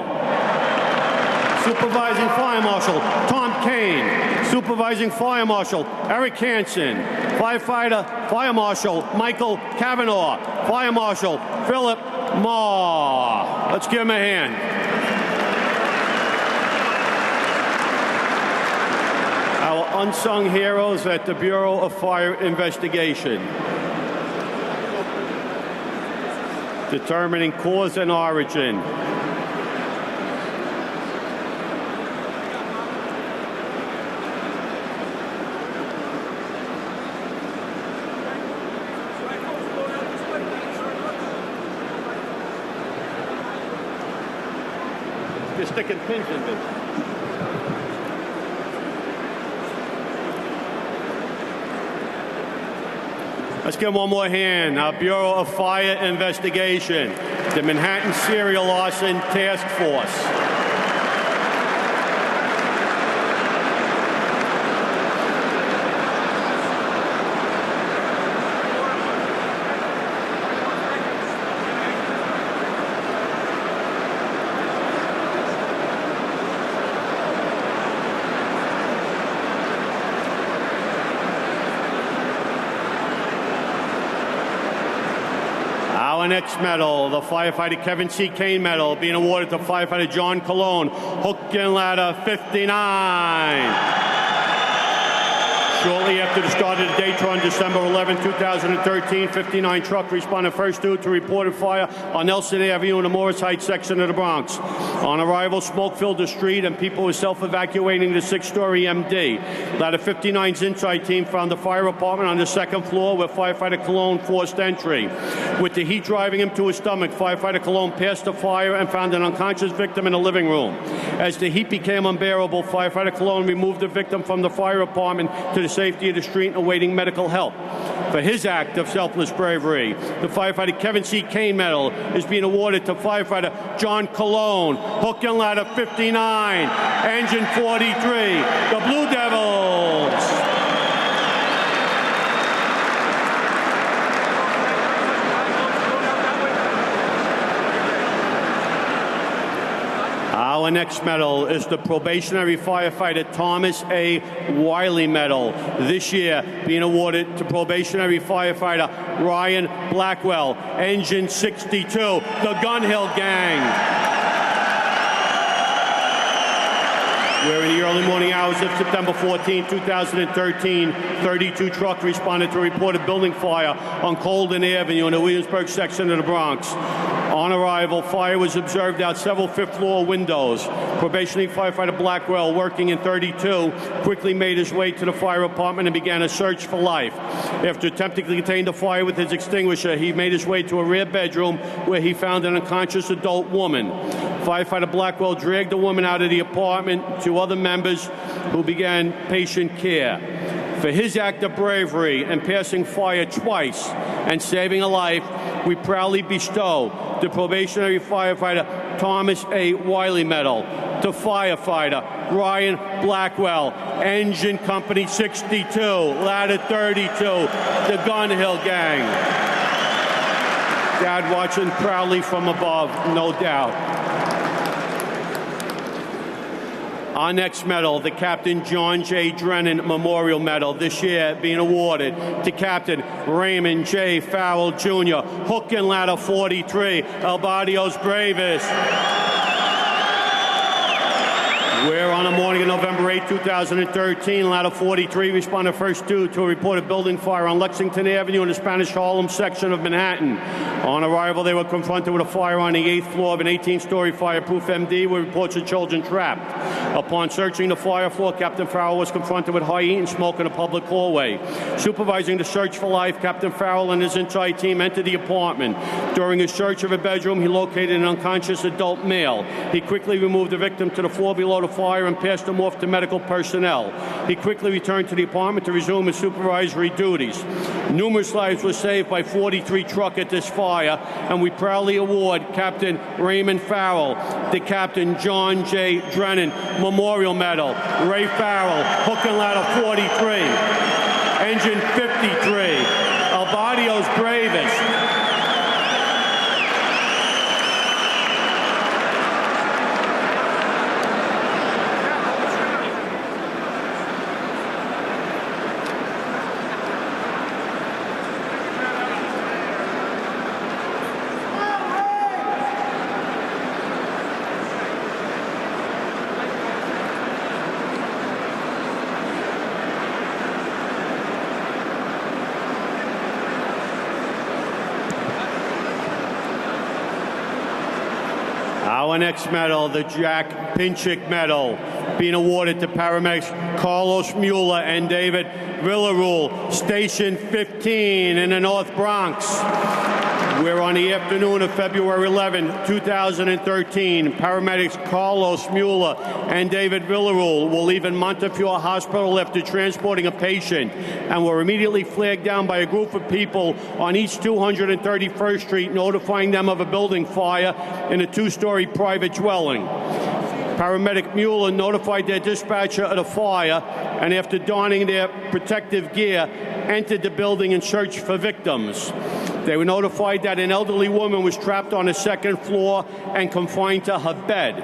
Supervising Fire Marshal Tom Kane, Supervising Fire Marshal Eric Hansen, Firefighter Fire Marshal Michael Kavanaugh, Fire Marshal Philip Marr. Let's give him a hand. Our unsung heroes at the Bureau of Fire Investigation. Determining cause and origin. You're sticking pins in this. Let's give one more hand. Our Bureau of Fire Investigation, the Manhattan Serial Arson Task Force. Our next medal, the firefighter Kevin C. Kane Medal, being awarded to firefighter John Colon, hook and ladder 59. Shortly after the start of the day on December 11, 2013, 59 truck responded first due to reported fire on Nelson Avenue in the Morris Heights section of the Bronx. On arrival, smoke filled the street and people were self-evacuating the 6-story MD. Ladder 59's inside team found the fire apartment on the second floor where firefighter Cologne forced entry. With the heat driving him to his stomach, firefighter Cologne passed the fire and found an unconscious victim in the living room. As the heat became unbearable, firefighter Cologne removed the victim from the fire apartment to the safety of the street and awaiting medical help. For his act of selfless bravery, the firefighter Kevin C. Kane Medal is being awarded to firefighter John Colon, hook and ladder 59, engine 43, the Blue Devils. Our next medal is the probationary firefighter Thomas A. Wiley Medal. This year being awarded to probationary firefighter Ryan Blackwell, engine 62, the Gun Hill Gang. Where in the early morning hours of September 14, 2013, 32 truck responded to a reported building fire on Colden Avenue in the Williamsburg section of the Bronx. On arrival, fire was observed out several fifth-floor windows. Probationary firefighter Blackwell, working in 32, quickly made his way to the fire apartment and began a search for life. After attempting to contain the fire with his extinguisher, he made his way to a rear bedroom where he found an unconscious adult woman. Firefighter Blackwell dragged the woman out of the apartment to other members who began patient care. For his act of bravery and passing fire twice and saving a life, we proudly bestow the probationary firefighter Thomas A. Wiley Medal to firefighter Ryan Blackwell, engine company 62, ladder 32, the Gun Hill Gang. Dad watching proudly from above, no doubt. Our next medal, the Captain John J. Drennan Memorial Medal, this year being awarded to Captain Raymond J. Farrell, Jr., hook and ladder 43, El Barrio's bravest. Where on the morning of November 8, 2013, ladder 43 responded first due to a reported building fire on Lexington Avenue in the Spanish Harlem section of Manhattan. On arrival, they were confronted with a fire on the 8th floor of an 18-story fireproof MD with reports of children trapped. Upon searching the fire floor, Captain Farrell was confronted with high heat and smoke in a public hallway. Supervising the search for life, Captain Farrell and his inside team entered the apartment. During his search of a bedroom, he located an unconscious adult male. He quickly removed the victim to the floor below the fire and passed him off to medical personnel. He quickly returned to the apartment to resume his supervisory duties. Numerous lives were saved by 43 truck at this fire, and we proudly award Captain Raymond Farrell the Captain John J. Drennan Memorial Medal. Ray Farrell, hook and ladder 43, engine 53, El Barrio's bravest. Our next medal, the Jack Pinchik Medal, being awarded to paramedics Carlos Mueller and David Villarreal, Station 15 in the North Bronx. Where on the afternoon of February 11, 2013, paramedics Carlos Mueller and David Villarreal were leaving Montefiore Hospital after transporting a patient and were immediately flagged down by a group of people on East 231st Street, notifying them of a building fire in a two-story private dwelling. Paramedic Mueller notified their dispatcher of the fire, and after donning their protective gear, entered the building in search for victims. They were notified that an elderly woman was trapped on the second floor and confined to her bed.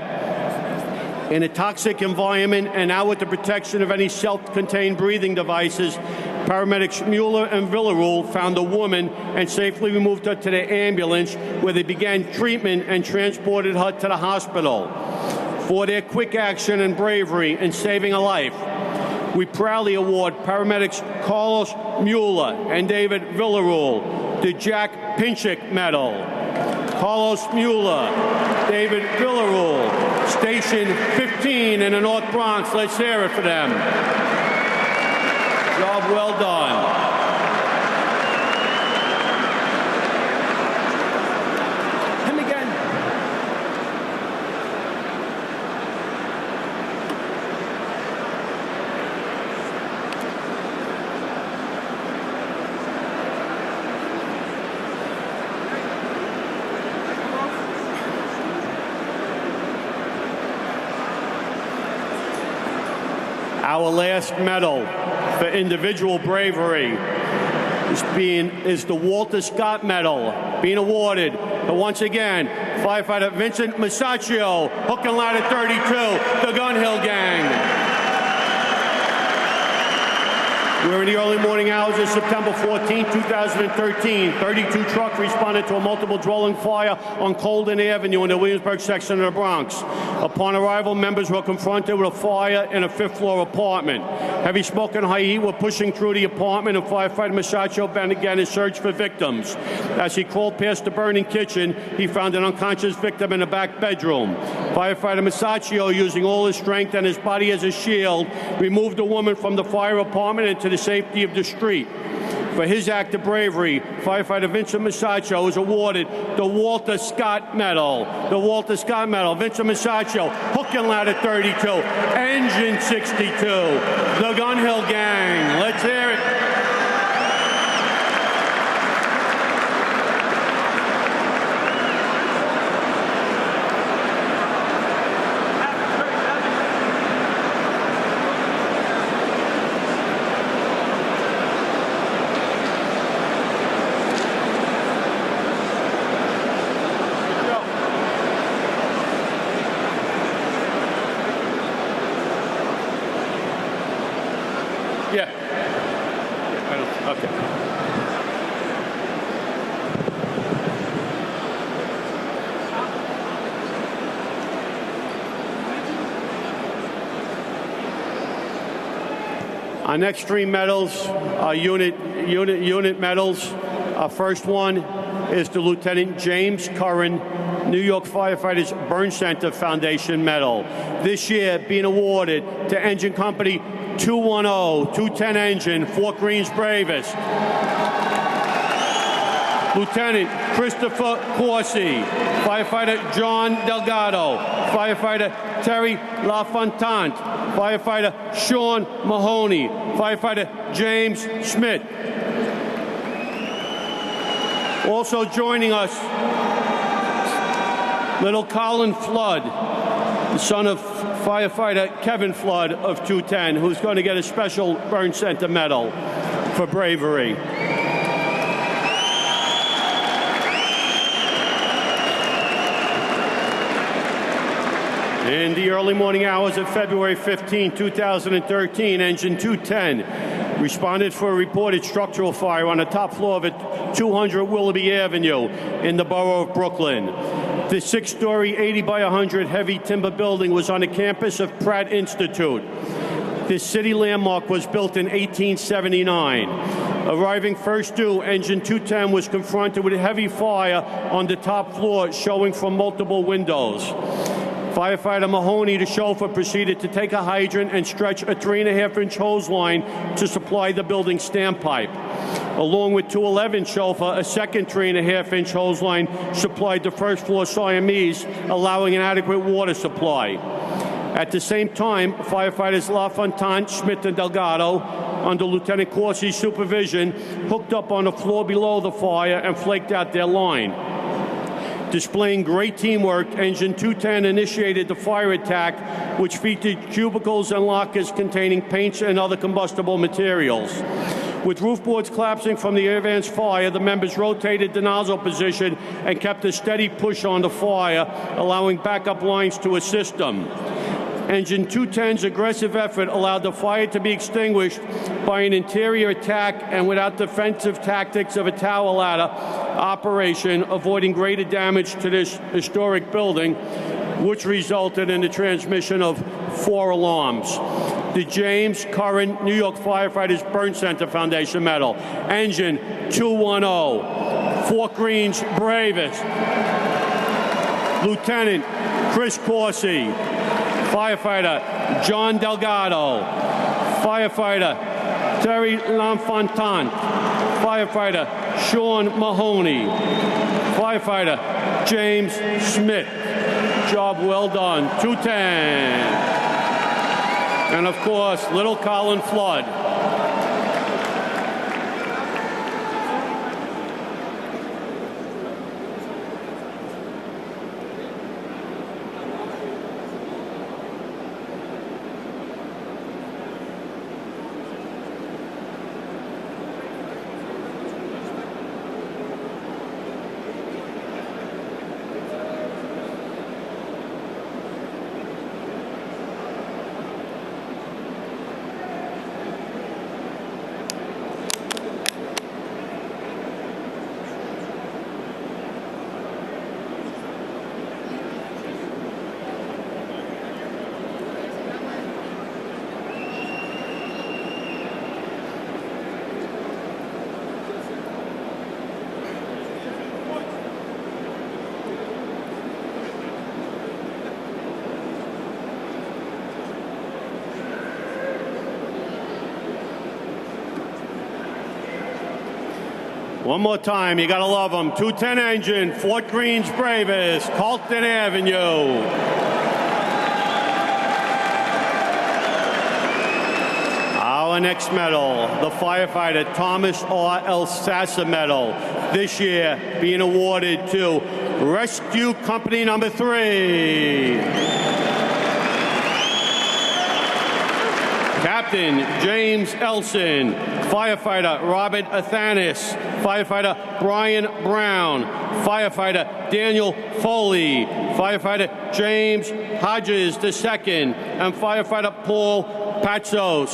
In a toxic environment and now with the protection of any self-contained breathing devices, paramedics Mueller and Villarreal found the woman and safely removed her to the ambulance, where they began treatment and transported her to the hospital. For their quick action and bravery in saving a life, we proudly award paramedics Carlos Mueller and David Villarreal the Jack Pinchik Medal. Carlos Mueller, David Villarreal, Station 15 in the North Bronx. Let's hear it for them. Job well done. Our last medal for individual bravery is the Walter Scott Medal, being awarded to, once again, firefighter Vincent Masaccio, hook and ladder 32, the Gun Hill Gang. We're in the early morning hours of September 14, 2013. 32 trucks responded to a multiple dwelling fire on Colden Avenue in the Williamsburg section of the Bronx. Upon arrival, members were confronted with a fire in a fifth-floor apartment. Heavy smoke and high heat were pushing through the apartment, and firefighter Masaccio began his search for victims. As he crawled past the burning kitchen, he found an unconscious victim in the back bedroom. Firefighter Masaccio, using all his strength and his body as a shield, removed the woman from the fire apartment into the safety of the street. For his act of bravery, firefighter Vincent Masaccio was awarded the Walter Scott Medal. The Walter Scott Medal. Vincent Masaccio, hook and ladder 32, engine 62, the Gun Hill Gang. Let's hear it. Our next three medals are unit medals. Our first one is the Lieutenant James Curran New York Firefighters Burn Center Foundation Medal. This year being awarded to Engine Company 210, 210 Engine, Fort Greens Bravest. Lieutenant Christopher Corsi, Firefighter John Delgado, Firefighter Terry LaFontant, Firefighter Sean Mahoney, Firefighter James Schmidt. Also joining us, little Colin Flood, the son of Firefighter Kevin Flood of 210, who's going to get a special Burn Center Medal for bravery. In the early morning hours of February 15, 2013, Engine 210 responded for a reported structural fire on the top floor of 200 Willoughby Avenue in the borough of Brooklyn. The six-story, 80 by 100 heavy timber building was on the campus of Pratt Institute. This city landmark was built in 1879. Arriving first due, Engine 210 was confronted with a heavy fire on the top floor, showing from multiple windows. Firefighter Mahoney, the chauffeur, proceeded to take a hydrant and stretch a 3.5-inch hose line to supply the building's standpipe. Along with 211 Chauffeur, a second 3.5-inch hose line supplied the first floor Siamese, allowing an adequate water supply. At the same time, firefighters LaFontaine, Schmidt, and Delgado, under Lieutenant Corsi's supervision, hooked up on the floor below the fire and flaked out their line. Displaying great teamwork, Engine 210 initiated the fire attack, which featured cubicles and lockers containing paints and other combustible materials. With roof boards collapsing from the advanced fire, the members rotated the nozzle position and kept a steady push on the fire, allowing backup lines to assist them. Engine 210's aggressive effort allowed the fire to be extinguished by an interior attack and without defensive tactics of a tower ladder operation, avoiding greater damage to this historic building, which resulted in the transmission of 4 alarms. The James Curran New York Firefighters Burn Center Foundation Medal. Engine 210, Fort Greene's bravest. Lieutenant Chris Corsi. Firefighter John Delgado. Firefighter Terry LaFontaine. Firefighter Sean Mahoney. Firefighter James Smith. Job well done. 210. And of course, little Colin Flood. One more time, you gotta love them. 210 Engine, Fort Greene's bravest, Carlton Avenue. Our next medal, the firefighter Thomas R. Elsasser Medal, this year being awarded to Rescue Company number 3. Captain James Elson, firefighter Robert Athanas, firefighter Brian Brown, firefighter Daniel Foley, firefighter James Hodges II, and firefighter Paul Patsos.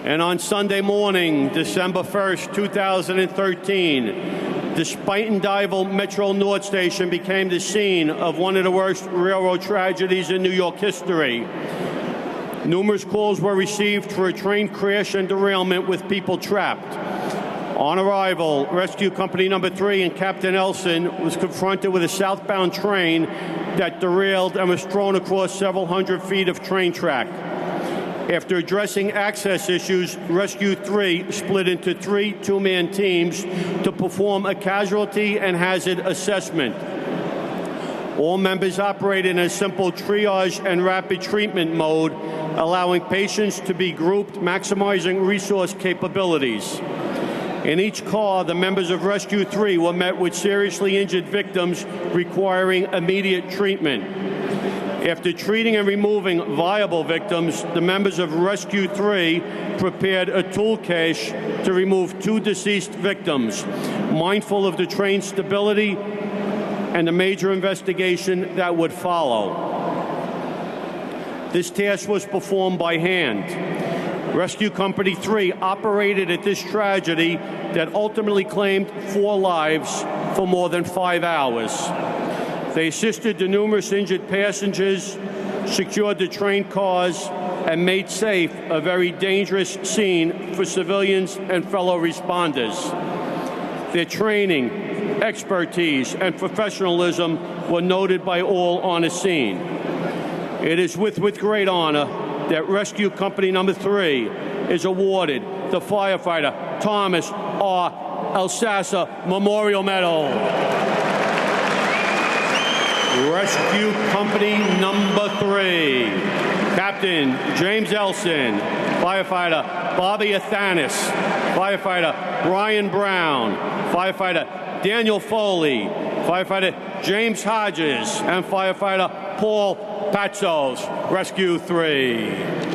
And on Sunday morning, December 1st, 2013, the Spuyten-Duyvil Metro North Station became the scene of one of the worst railroad tragedies in New York history. Numerous calls were received for a train crash and derailment with people trapped. On arrival, Rescue Company number 3 and Captain Elson was confronted with a southbound train that derailed and was thrown across several hundred feet of train track. After addressing access issues, Rescue 3 split into 3 two-man teams to perform a casualty and hazard assessment. All members operated in a simple triage and rapid treatment mode, allowing patients to be grouped, maximizing resource capabilities. In each car, the members of Rescue 3 were met with seriously injured victims requiring immediate treatment. After treating and removing viable victims, the members of Rescue 3 prepared a tool cache to remove 2 deceased victims, mindful of the train's stability and the major investigation that would follow. This task was performed by hand. Rescue Company 3 operated at this tragedy that ultimately claimed 4 lives for more than 5 hours. They assisted the numerous injured passengers, secured the train cars, and made safe a very dangerous scene for civilians and fellow responders. Their training, expertise, and professionalism were noted by all on the scene. It is with great honor that Rescue Company number 3 is awarded the firefighter Thomas R. Elsasser Memorial Medal. Rescue Company number 3, Captain James Elson, firefighter Bobby Athanas, firefighter Brian Brown, firefighter Daniel Foley, firefighter James Hodges, and firefighter Paul Patzos, Rescue 3.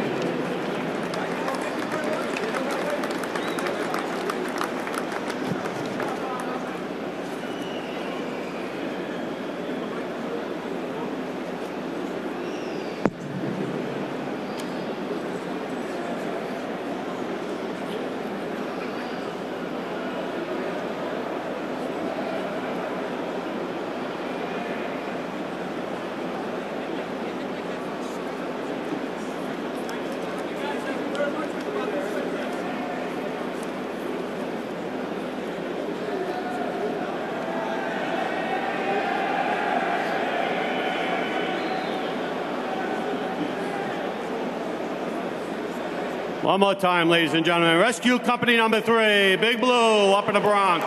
One more time, ladies and gentlemen. Rescue Company number 3, Big Blue, up in the Bronx.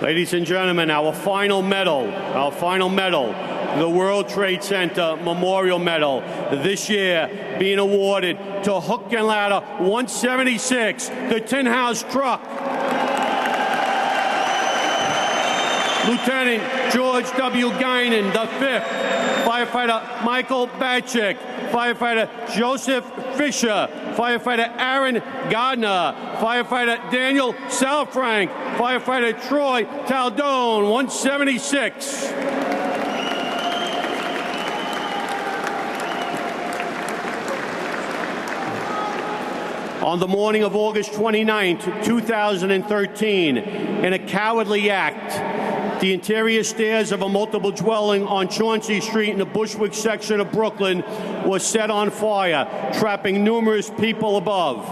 Ladies and gentlemen, our final medal, the World Trade Center Memorial Medal, this year being awarded to Hook and Ladder 176, the Tin House Truck. Lieutenant George W. Guinan, the 5th, firefighter Michael Batchick, firefighter Joseph Fisher, firefighter Aaron Gardner, firefighter Daniel Salfrank, firefighter Troy Taldone, 176. On the morning of August 29, 2013, in a cowardly act, the interior stairs of a multiple dwelling on Chauncey Street in the Bushwick section of Brooklyn was set on fire, trapping numerous people above.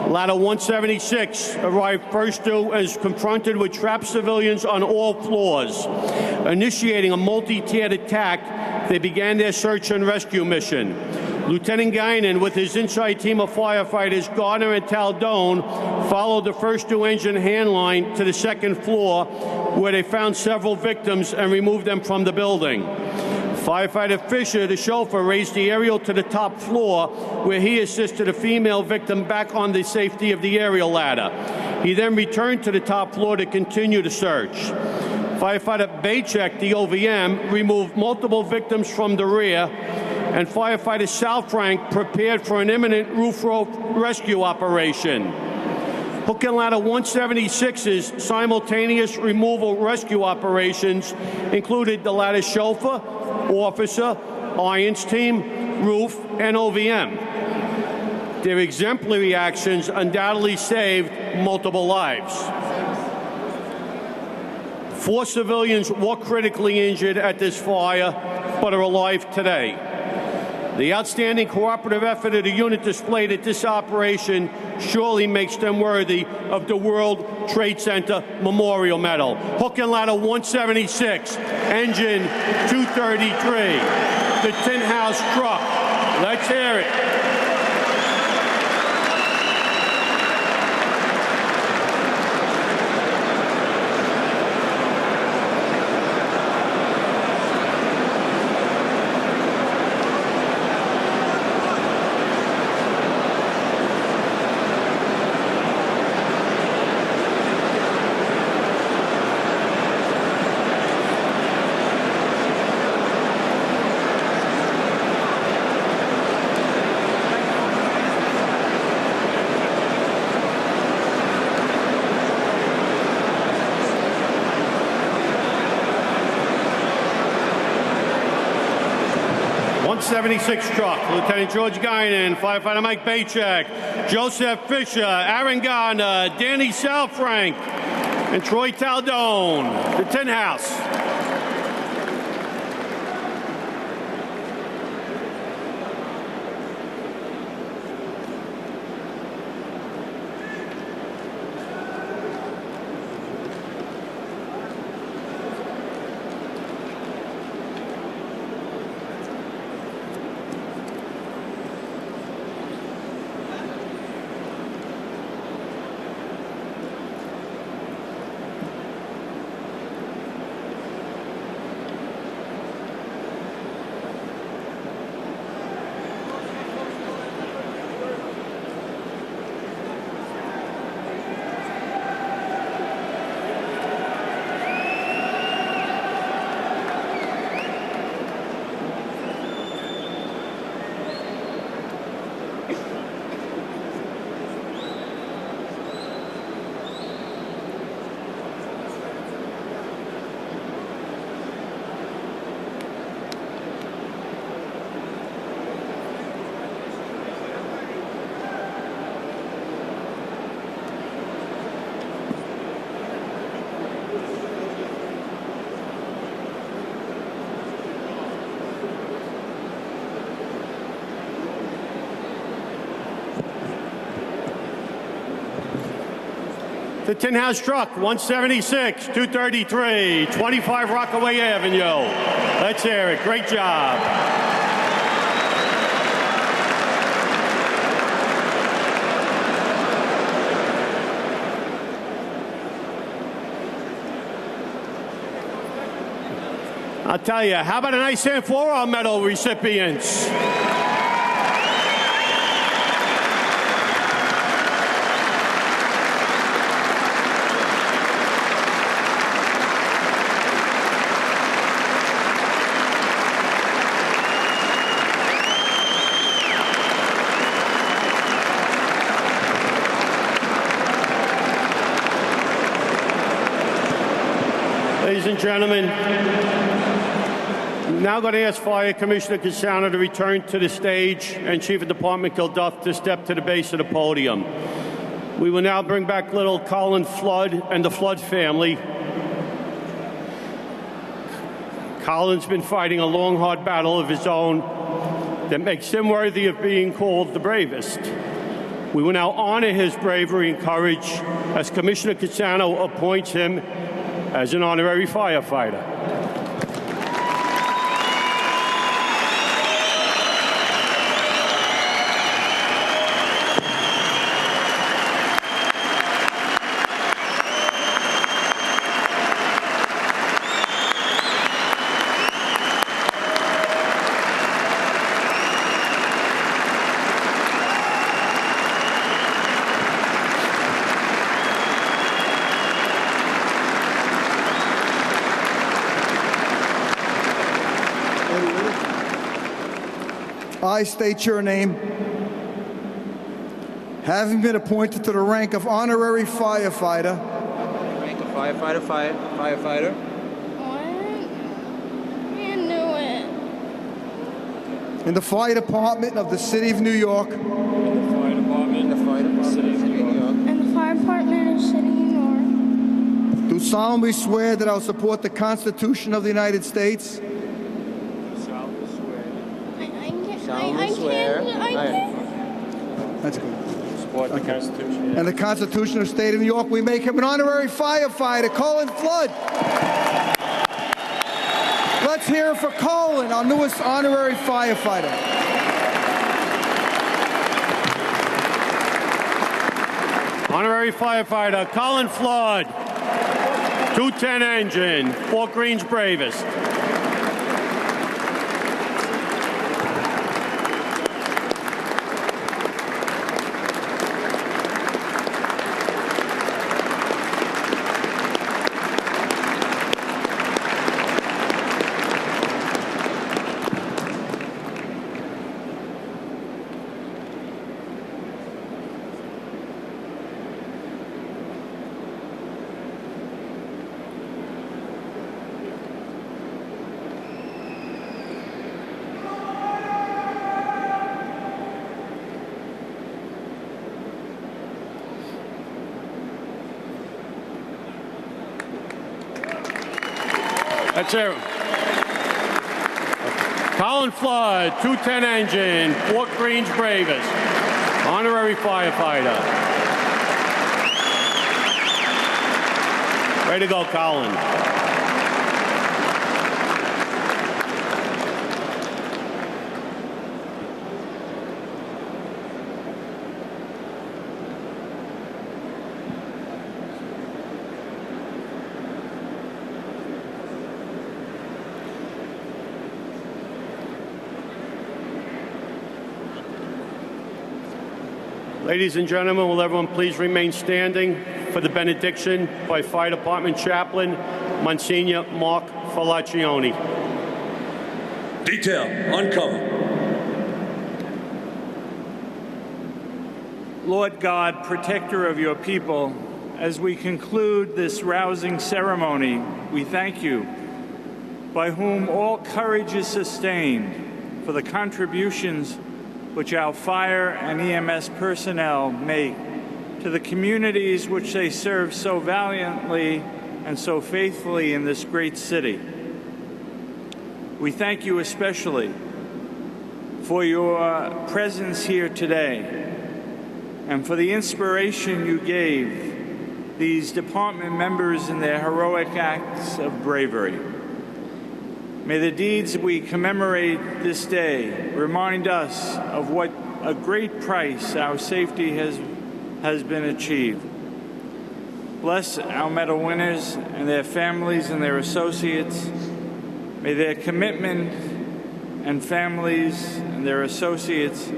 Ladder 176 arrived first due and was confronted with trapped civilians on all floors. Initiating a multi-tiered attack, they began their search and rescue mission. Lieutenant Guinan, with his inside team of firefighters, Gardner and Taldone, followed the first due engine hand line to the second floor, where they found several victims and removed them from the building. Firefighter Fisher, the chauffeur, raised the aerial to the top floor, where he assisted a female victim back on the safety of the aerial ladder. He then returned to the top floor to continue the search. Firefighter Bacek, the OVM, removed multiple victims from the rear, and firefighter Salfrank prepared for an imminent roof rescue operation. Hook and Ladder 176's simultaneous removal rescue operations included the ladder chauffeur, officer, irons team, roof, and OVM. Their exemplary actions undoubtedly saved multiple lives. 4 civilians were critically injured at this fire, but are alive today. The outstanding cooperative effort of the unit displayed at this operation surely makes them worthy of the World Trade Center Memorial Medal. Hook and Ladder 176, Engine 233, the Tin House Truck. Let's hear it. .76 truck, Lieutenant George Guinan, firefighter Mike Bacek, Joseph Fisher, Aaron Gardner, Danny Salfrank, and Troy Taldone, the Tin House. The Tin House Truck, 176, 233, 25 Rockaway Avenue. Let's hear it. Great job. I'll tell you, how about a nice hand for our medal recipients? Ladies and gentlemen, I'm now going to ask Fire Commissioner Cassano to return to the stage and Chief of Department Gilduff to step to the base of the podium. We will now bring back little Colin Flood and the Flood family. Colin's been fighting a long, hard battle of his own that makes him worthy of being called the bravest. We will now honor his bravery and courage as Commissioner Cassano appoints him as an honorary firefighter. I state your name, having been appointed to the rank of honorary firefighter. Rank of firefighter. In the Fire Department of the City of New York. In the Fire Department of the City of New York. And the Fire Department of the City of New York. Do solemnly swear that I will support the Constitution of the United States. I can't. That's good. Support the Constitution. And the Constitution of the State of New York. We make him an honorary firefighter, Colin Flood. Let's hear it for Colin, our newest honorary firefighter. Honorary firefighter Colin Flood, 210 engine, Fort Green's bravest. That's it. Colin Flood, 210 engine, Fort Green's bravest, honorary firefighter. Way to go, Colin. Ladies and gentlemen, will everyone please remain standing for the benediction by Fire Department Chaplain, Monsignor Mark Falaccioni. Detail, uncover. Lord God, protector of your people, as we conclude this rousing ceremony, we thank you, by whom all courage is sustained, for the contributions which our fire and EMS personnel make to the communities which they serve so valiantly and so faithfully in this great city. We thank you especially for your presence here today and for the inspiration you gave these department members in their heroic acts of bravery. May the deeds we commemorate this day remind us of what a great price our safety has been achieved. Bless our medal winners and their families and their associates. May their commitment and families and their associates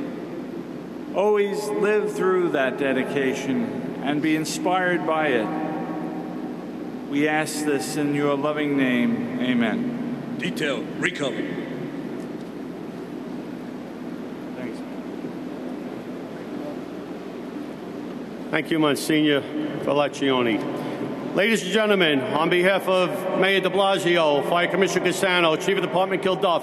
always live through that dedication and be inspired by it. We ask this in your loving name. Amen. Detail recovered. Thanks. Thank you, Monsignor Fallacioni. Ladies and gentlemen, on behalf of Mayor de Blasio, Fire Commissioner Cassano, Chief of Department Kilduff,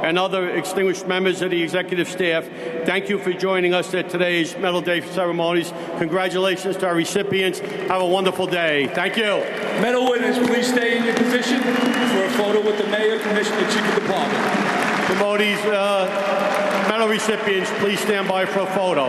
and other extinguished members of the executive staff, thank you for joining us at today's Medal Day ceremonies. Congratulations to our recipients. Have a wonderful day. Thank you. Medal winners, please stay in your position for a photo with the Mayor, Commissioner, Chief of Department. Medal recipients, please stand by for a photo.